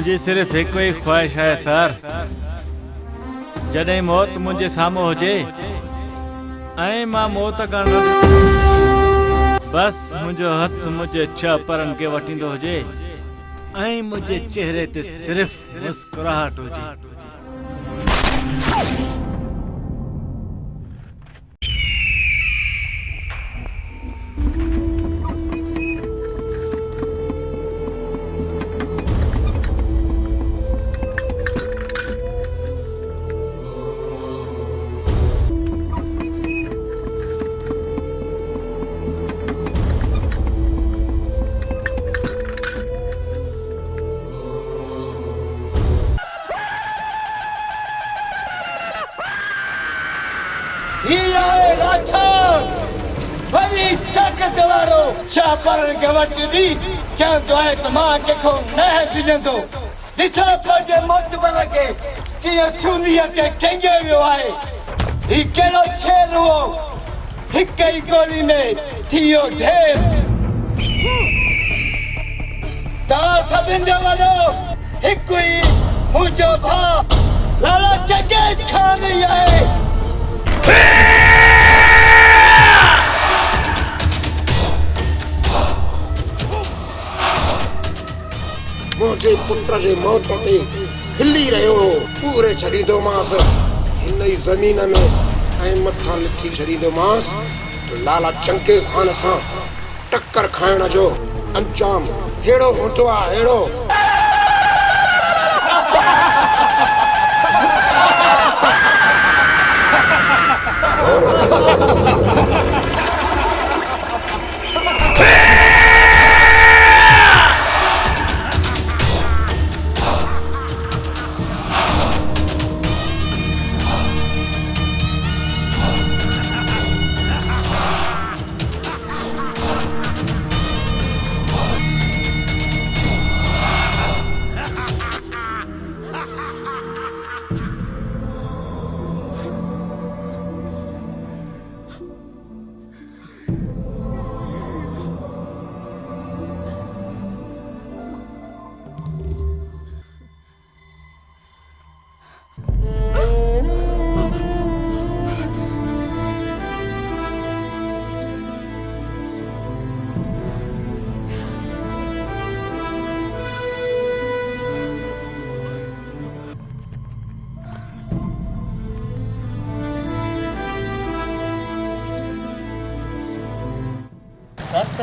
मुझे सिर्फ एक ही ख्वाहिश है सर जॾहिं मौत मुझे साम्हूं हुजे ऐं मां मौत खां बस मुझो हथ मुझे 6 परन के वठींदो हुजे ऐं मुझे चेहरे ते सिर्फ मुस्कुराहट हुजे छापरनि खे वठी ॾी चवंदो आहे त मां कंहिंखो न डिॼंदो ॾिसो पंहिंजे मोतबर खे कीअं चूलीअ ते टंगे वियो आहे ही कहिड़ो छेल हुओ हिक ई गोली में थियो ढेर तव्हां सभिनि जो वॾो हिकु ई मुंहिंजो भाउ लाला चंगेज़ खान ई आहे मुझे पुत्र जे मौत ते खिली रहियो पूरे छॾींदोमांसि हिन ई ज़मीन में ऐं मथां लिखी छॾींदोमांसि त लाला चंगेज़ खान सां टक्कर खाइण जो अंजाम हेड़ो हूंदो आहे हेड़ो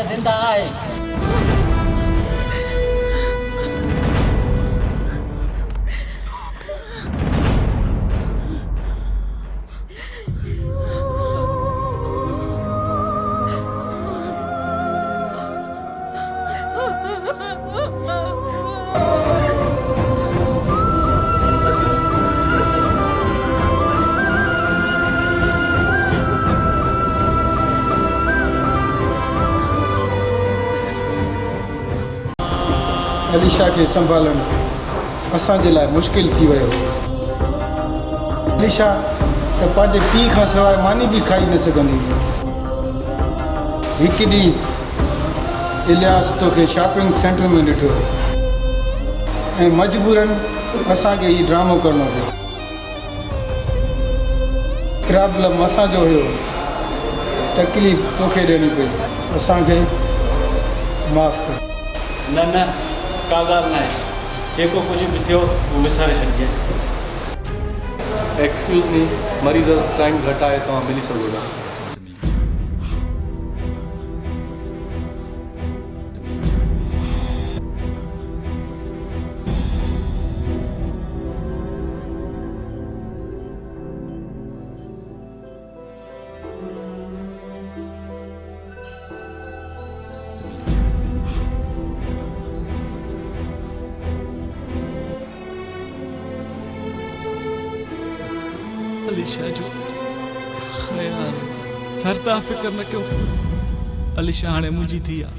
त जिंदा आहे। अलीशा खे संभालणु असांजे लाइ मुश्किल थी वियो। अलीशा त पंहिंजे पीउ खां सवाइ मानी बि खाई न सघंदी हुई। हिकु ॾींहुं इलियास तोखे शॉपिंग सेंटर में ॾिठो ऐं मजबूरन असांखे हीउ ड्रामो करणो पियो। प्रॉब्लम असांजो हुयो, तकलीफ़ तोखे ॾियणी पई। असांखे माफ़ु कर। न न का ॻाल्हि न आहे, जेको कुझु बि थियो उहो विसारे छॾिजे। एक्सक्यूज़ मी, मरीज़ जो टाइम घटि आहे, तव्हां मिली सघो था। अलीशा जो ख़याल सरता फिक्र न कयो। अलीशा हाणे मुंहिंजी थी आहे।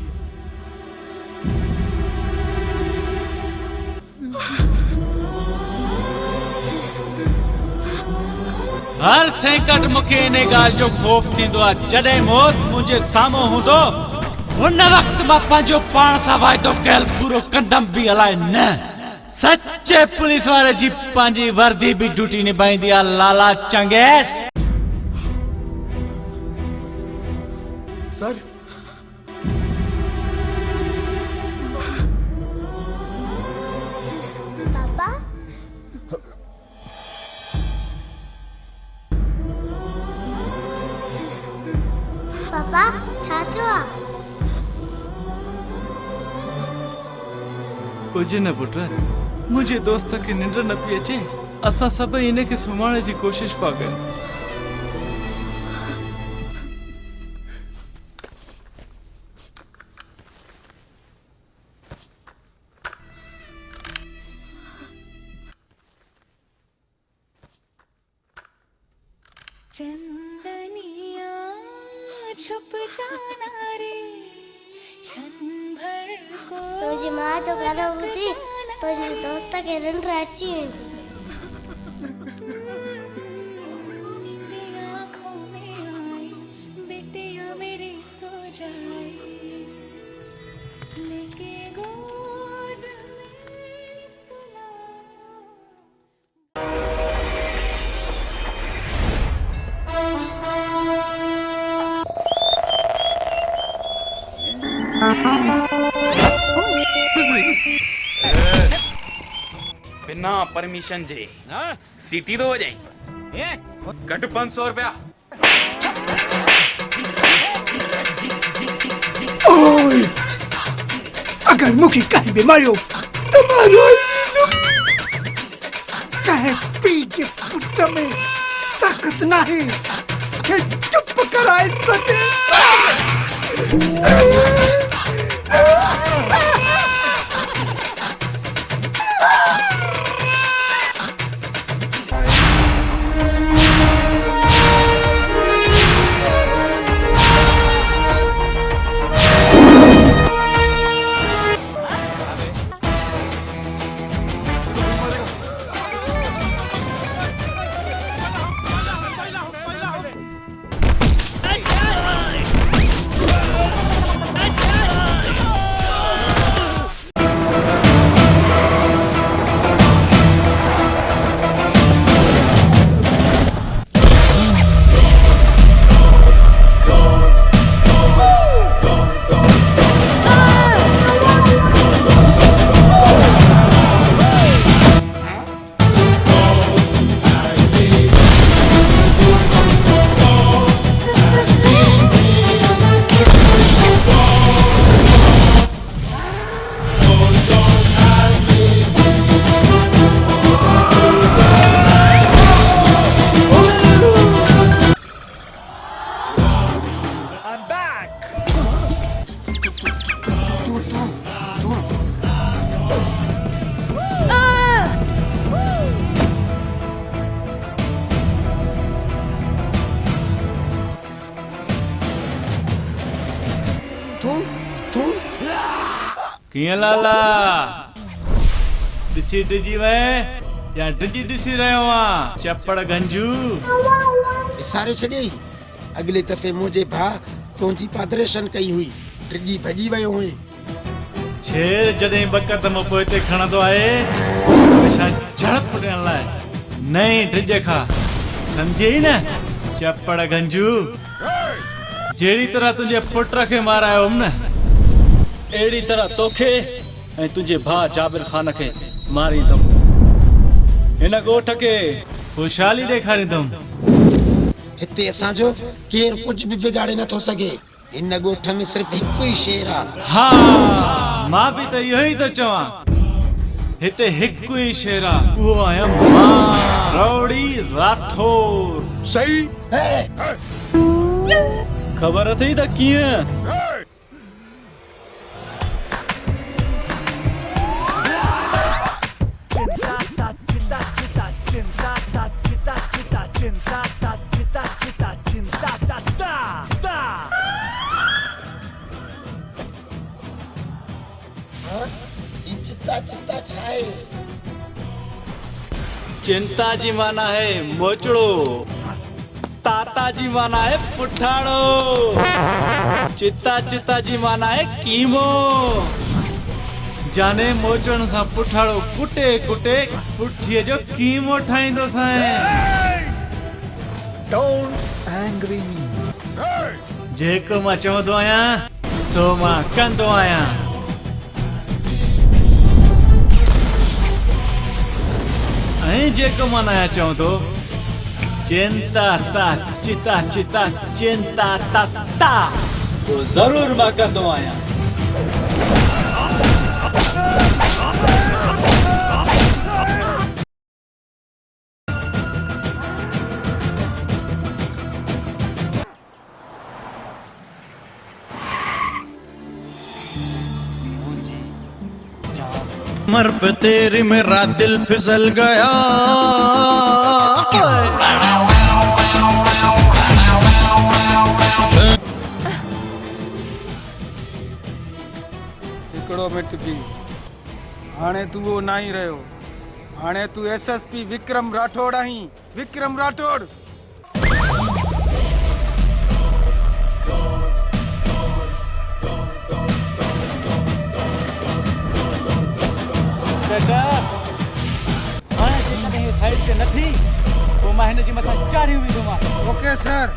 हर संकट मूंखे इन ॻाल्हि जो ख़ौफ़ थींदो आहे, जॾहिं मौत मुंहिंजे साम्हूं हूंदो हुन वक़्तु मां पंहिंजो पाण सां वाइदो कयल पूरो कंदमि बि अलाए न। सच्चे पुलिस वारे जी पंहिंजी वर्दी भी ड्यूटी निभाईंदी आहे लाला चंगेज़। सर पापा पापा छा थियो आहे? कुछ न पुट, मुझे दोस्त खे निंड न पई अचे। असां सभई इन खे सुम्हारण जी कोशिश पिया कयूं। चंदनिया छुप जाना रे छन भर को। तुझी माँ जो गाना ॿुधी तुंहिंजे दोस्त खे निंड अची वेंदी। आँखों में आई बेटिया मेरी सो जाए लेके गोद में सुला। बिना परमिशन जे सीटी तो हो जाए। कट 500 रुपया। ओए अगर मुखी कहीं बीमारी हो तो मारो कहे पीछे पुट में ताकत नहीं के चुप कराए सके। कीअं लाला ॾिसी टिजी वए या टिजी ॾिसी रहियो आं चपड़ गंजू सारे छॾे अगले दफ़े मुंहिंजे भाउ तुंहिंजी पादरेशन कई हुई टिजी भॼी वियो हुई शेर जॾहिं ॿ क़दम पोइ हिते खणंदो आहे हमेशा झड़प ॾियण लाइ नई टिज खां सम्झी न चपड़ गंजू जहिड़ी तरह तुंहिंजे पुट खे मारायो हुअमि न अहिड़ी तरह तोखे ऐं तुंहिंजे भाउ जाबिर ख़ान खे मारींदुमि हिन ॻोठ खे ख़ुशहाली ॾेखारींदुमि हिते असांजो केरु कुझु बि बिगाड़े नथो सघे हिन ॻोठ में सिर्फ़ु हिकु ई शेर आहे हा मां बि त इहो ई थो चवां हिते हिकु ई शेर आहे उहो आहियां मां रौड़ी राठौर सही ख़बर अथई त कीअं चिंता जी माना है मोचड़ो ताता जी माना है पुठाड़ो चिता चिता जी माना है कीमो जाने मोचड़न सां पुठाड़ो कुटे कुटे पुठीअ जो कीमो ठाहींदो साईं डोंट एंग्री मी जेको मां चवंदो आहियां सो मां कंदो आहियां ऐं जेको मां नया चवां थो चिंता ता चिता चिता चिंता ता ता तो जरूर मां कंदो आहियां मर पे तेरी मेरा दिल फिसल गया हिकिड़ो मिंट बि हाणे तू वो ना ही रहियो हाणे तू एसएसपी विक्रम राठौड़ आहीं विक्रम राठौड़ बेटा हाणे जेकॾहिं इहो साइड ते न थी पोइ मां हिन जे मथां चाढ़ी वेंदोमांसि ओके सर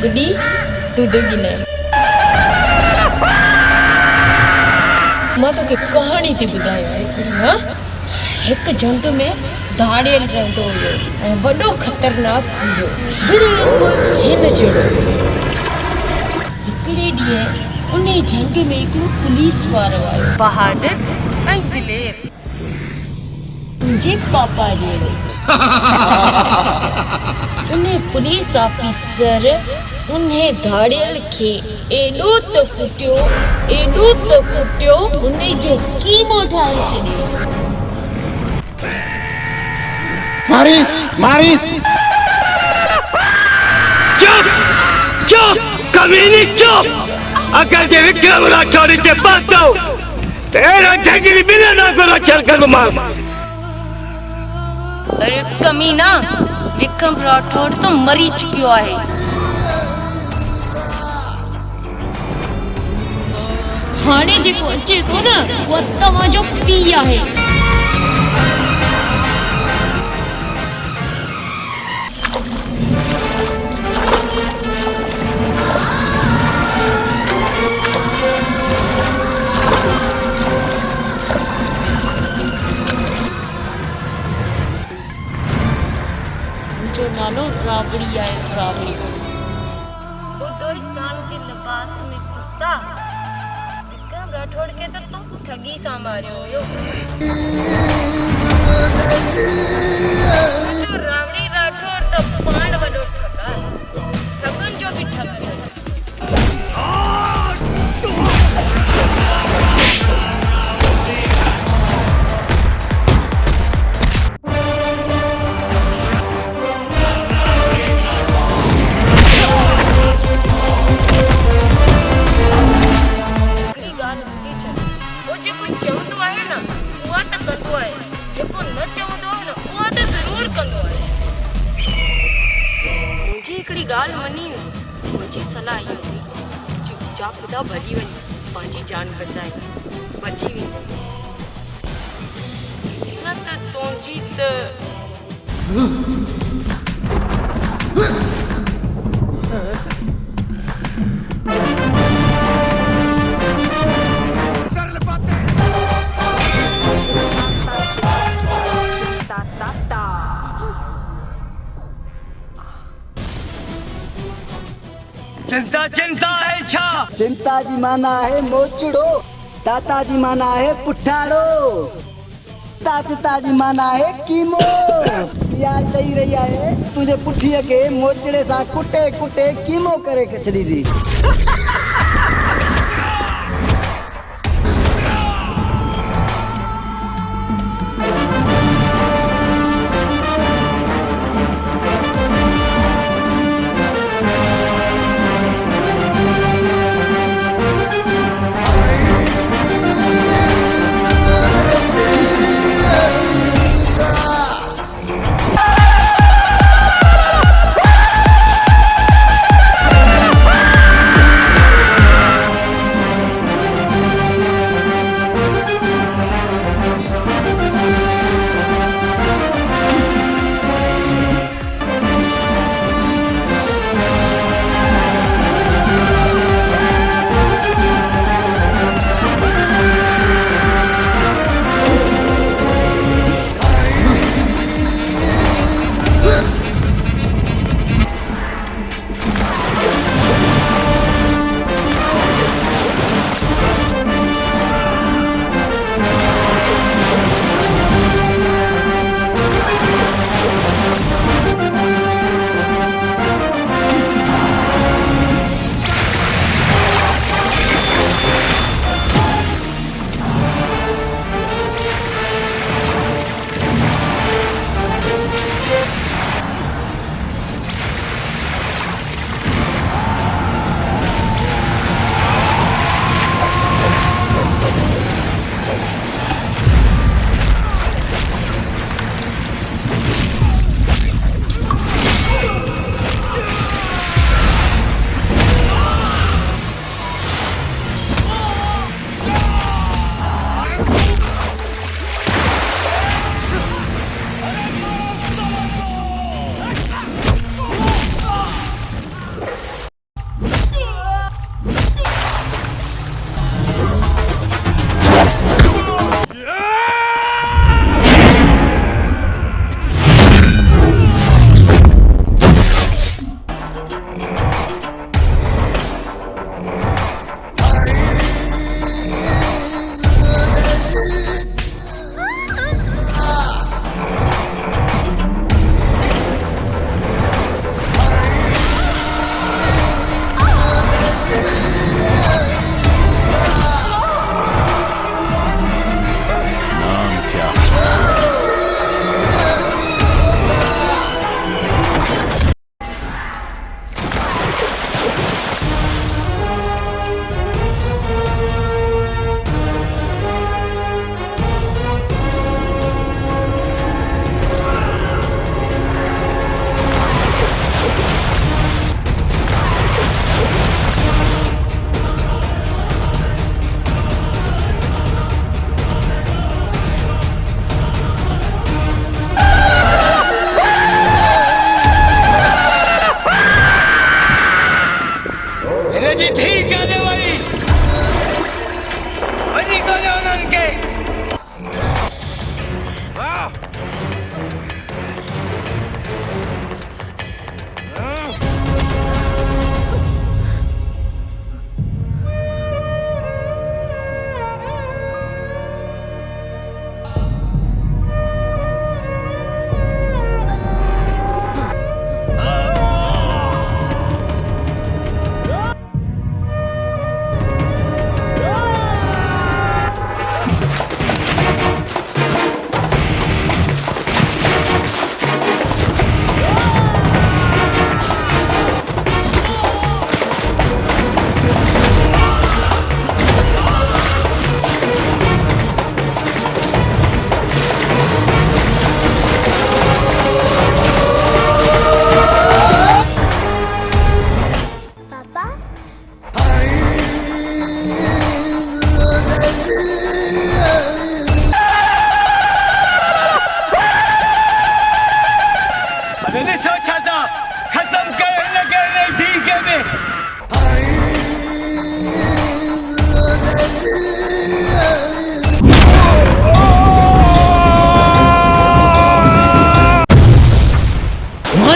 गुडी तू डिगी ले मां तोखे कहानी थी ॿुधायो हिकिड़ी हाँ हिकु जंग में धाड़ियल रहंदो हुयो ऐं वॾो ख़तरनाक हुयो बिल्कुलु हिन जहिड़ो हिकिड़े ॾींहुं उन जंग में हिकिड़ो पुलिस वारो आयो बहादुर ऐं दिलेर तुंहिंजे पापा जहिड़ो उन पुलिस ऑफिसर उन्हें धाड़ियल खे एॾो त कुटियो उन जो कीमो ठाहे छॾियो मारिस चुप कमीनी चुप अगर जे विक्रम राठौड़ के पास तो तेरा जंगली बिना ना करो चल कर मार अरे कमीना, विक्रम राठौड़ तो मरी चुकियो आहे। हाणे जेको अचे थो न उहो तव्हांजो पीउ आहे। मुंहिंजो नालो रावड़ी आहे, रावड़ी। बुधो साल जे लिबास में कुत्ता विक्रम राठौड़ के तो तू ठगी सां मारियो हुयो। जो रावड़ी राठौड़ तो पाण वॾो ठगा, ठगन जो भी ठग है। गाल मनी मुझी सलाह आई थी चुपचाप खुदा भली वही पांजी जान बचाए बची वी न त तोंजी त चिंता चिंता है छा? चिंता जी माना है मोचड़ो, ताता जी माना है पुठाड़ो, ताता जी माना है कीमो। या चई रही है तुझे पुठीअ के मोचड़े सां कुटे कुटे कीमो करे के छड़ी दी।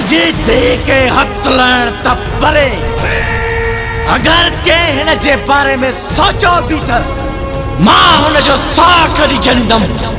पंहिंजी धीउ के हथ लाइण त परे अगर के हिन जे बारे में सोचो भी त मां हुन जो साह कढी छॾींदमि।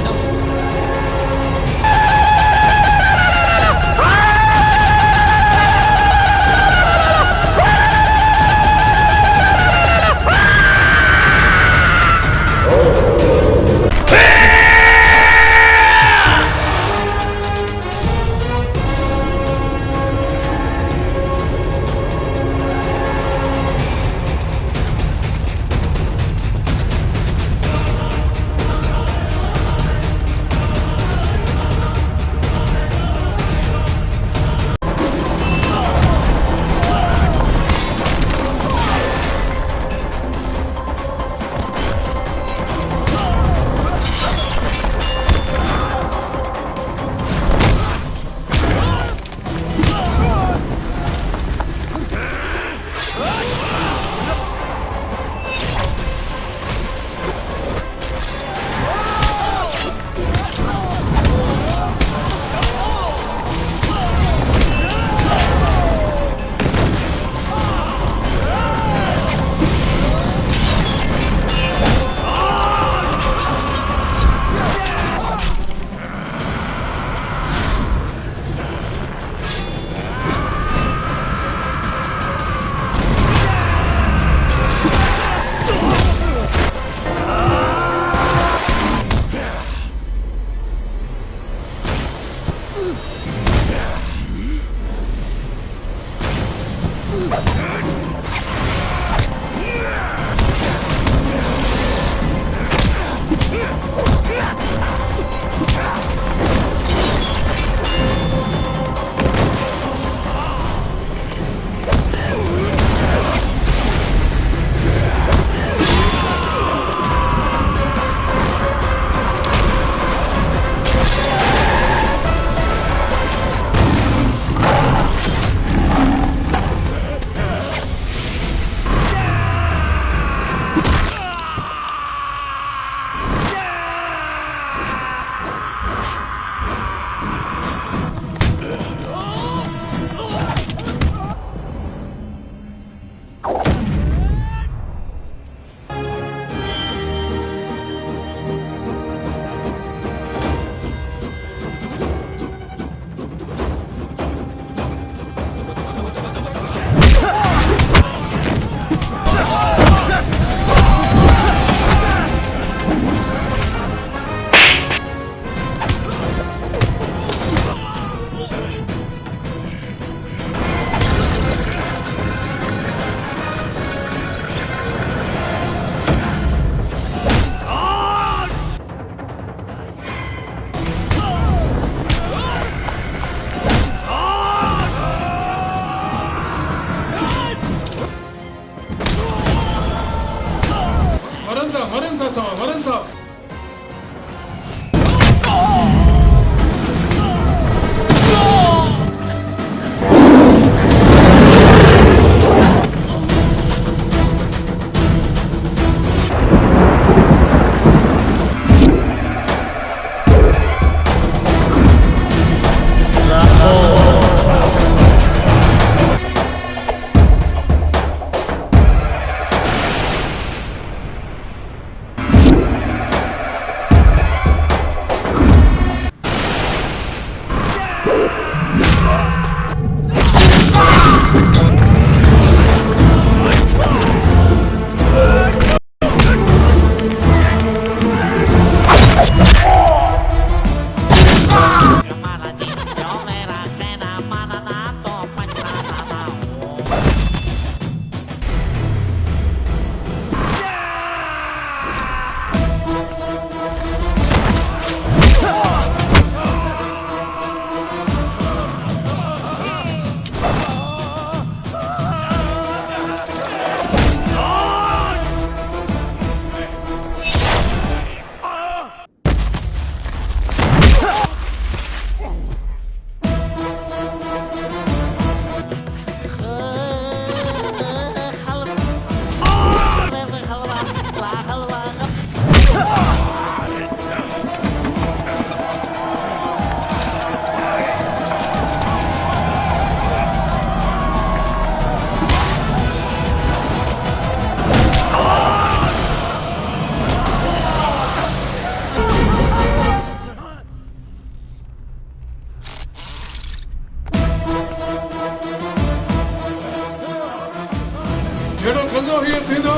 जहिड़ो कंदो हीअं थींदो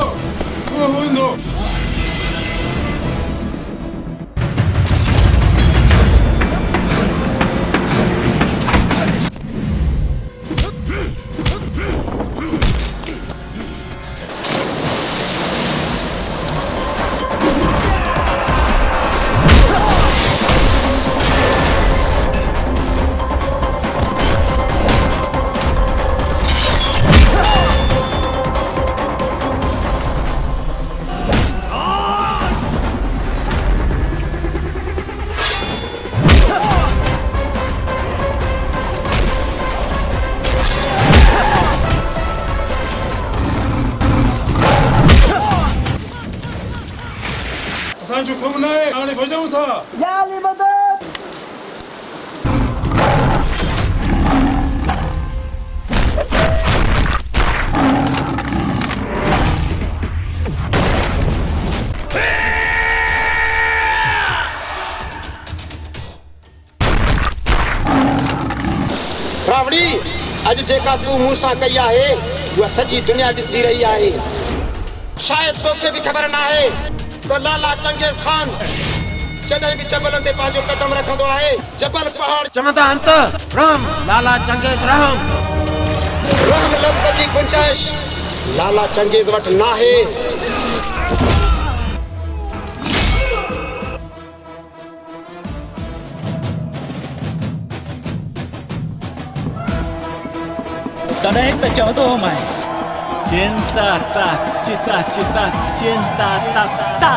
उहो हूंदो। असांजो कमु न आहे, हाणे भॼूं था। जाली मदद। रावड़ी अॼु जेका तूं मूं सां कई आहे उहा सॼी दुनिया ॾिसी रही आहे। शायदि तोखे बि ख़बर न आहे तो लाला चंगेज़ खान जॾहिं बि जबलनि ते पंहिंजो कदम रखंदो आहे जबल पहाड़ चवंदा अंत राम लाला चंगेज़ रहम। रहम लफ़्ज़ जी गुंजाइश लाला चंगेज़ वटि नाहे। तॾहिं त चवंदो हो मैं चिंता ता चिता चिता चिंता ता ता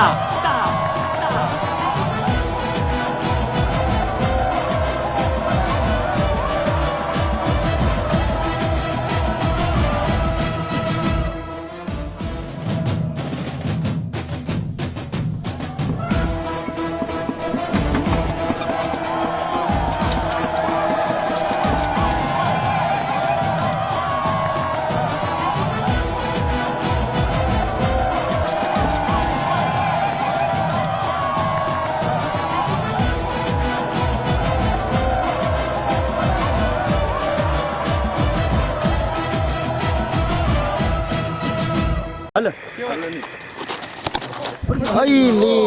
हल हईली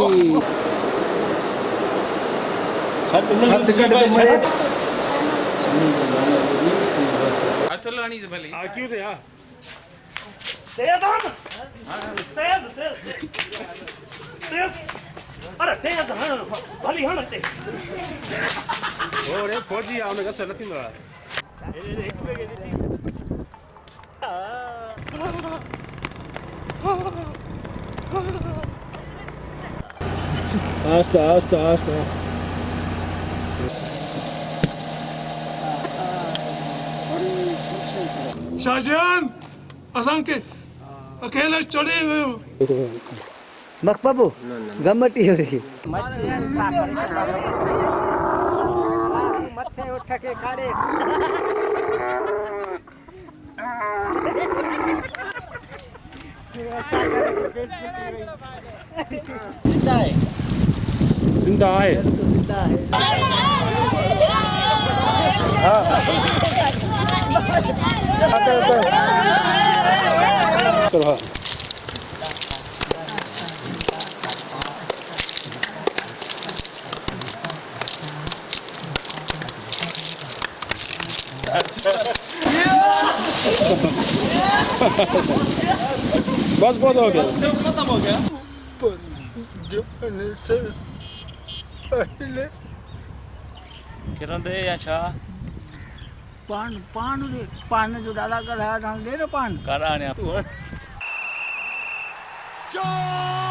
असल आनी भली आ क्यों थे तेज हम तेज अरे तेज हम भली हण ते ओरे फौजी आ उन का सर नहीं रहा एक पे दी आस्ता आस्ता आस्ता शाहजहान असां के अकेले चढ़े हुए हो मकबबो गमटी हो रही मथे उठ के खड़े जिंदा है चलो बस बहुत हो गया खत्म हो गया जाने से पहले किरण दे या छा पान पान रे पान जो डाला कर है डाल दे रे पान कराने चोर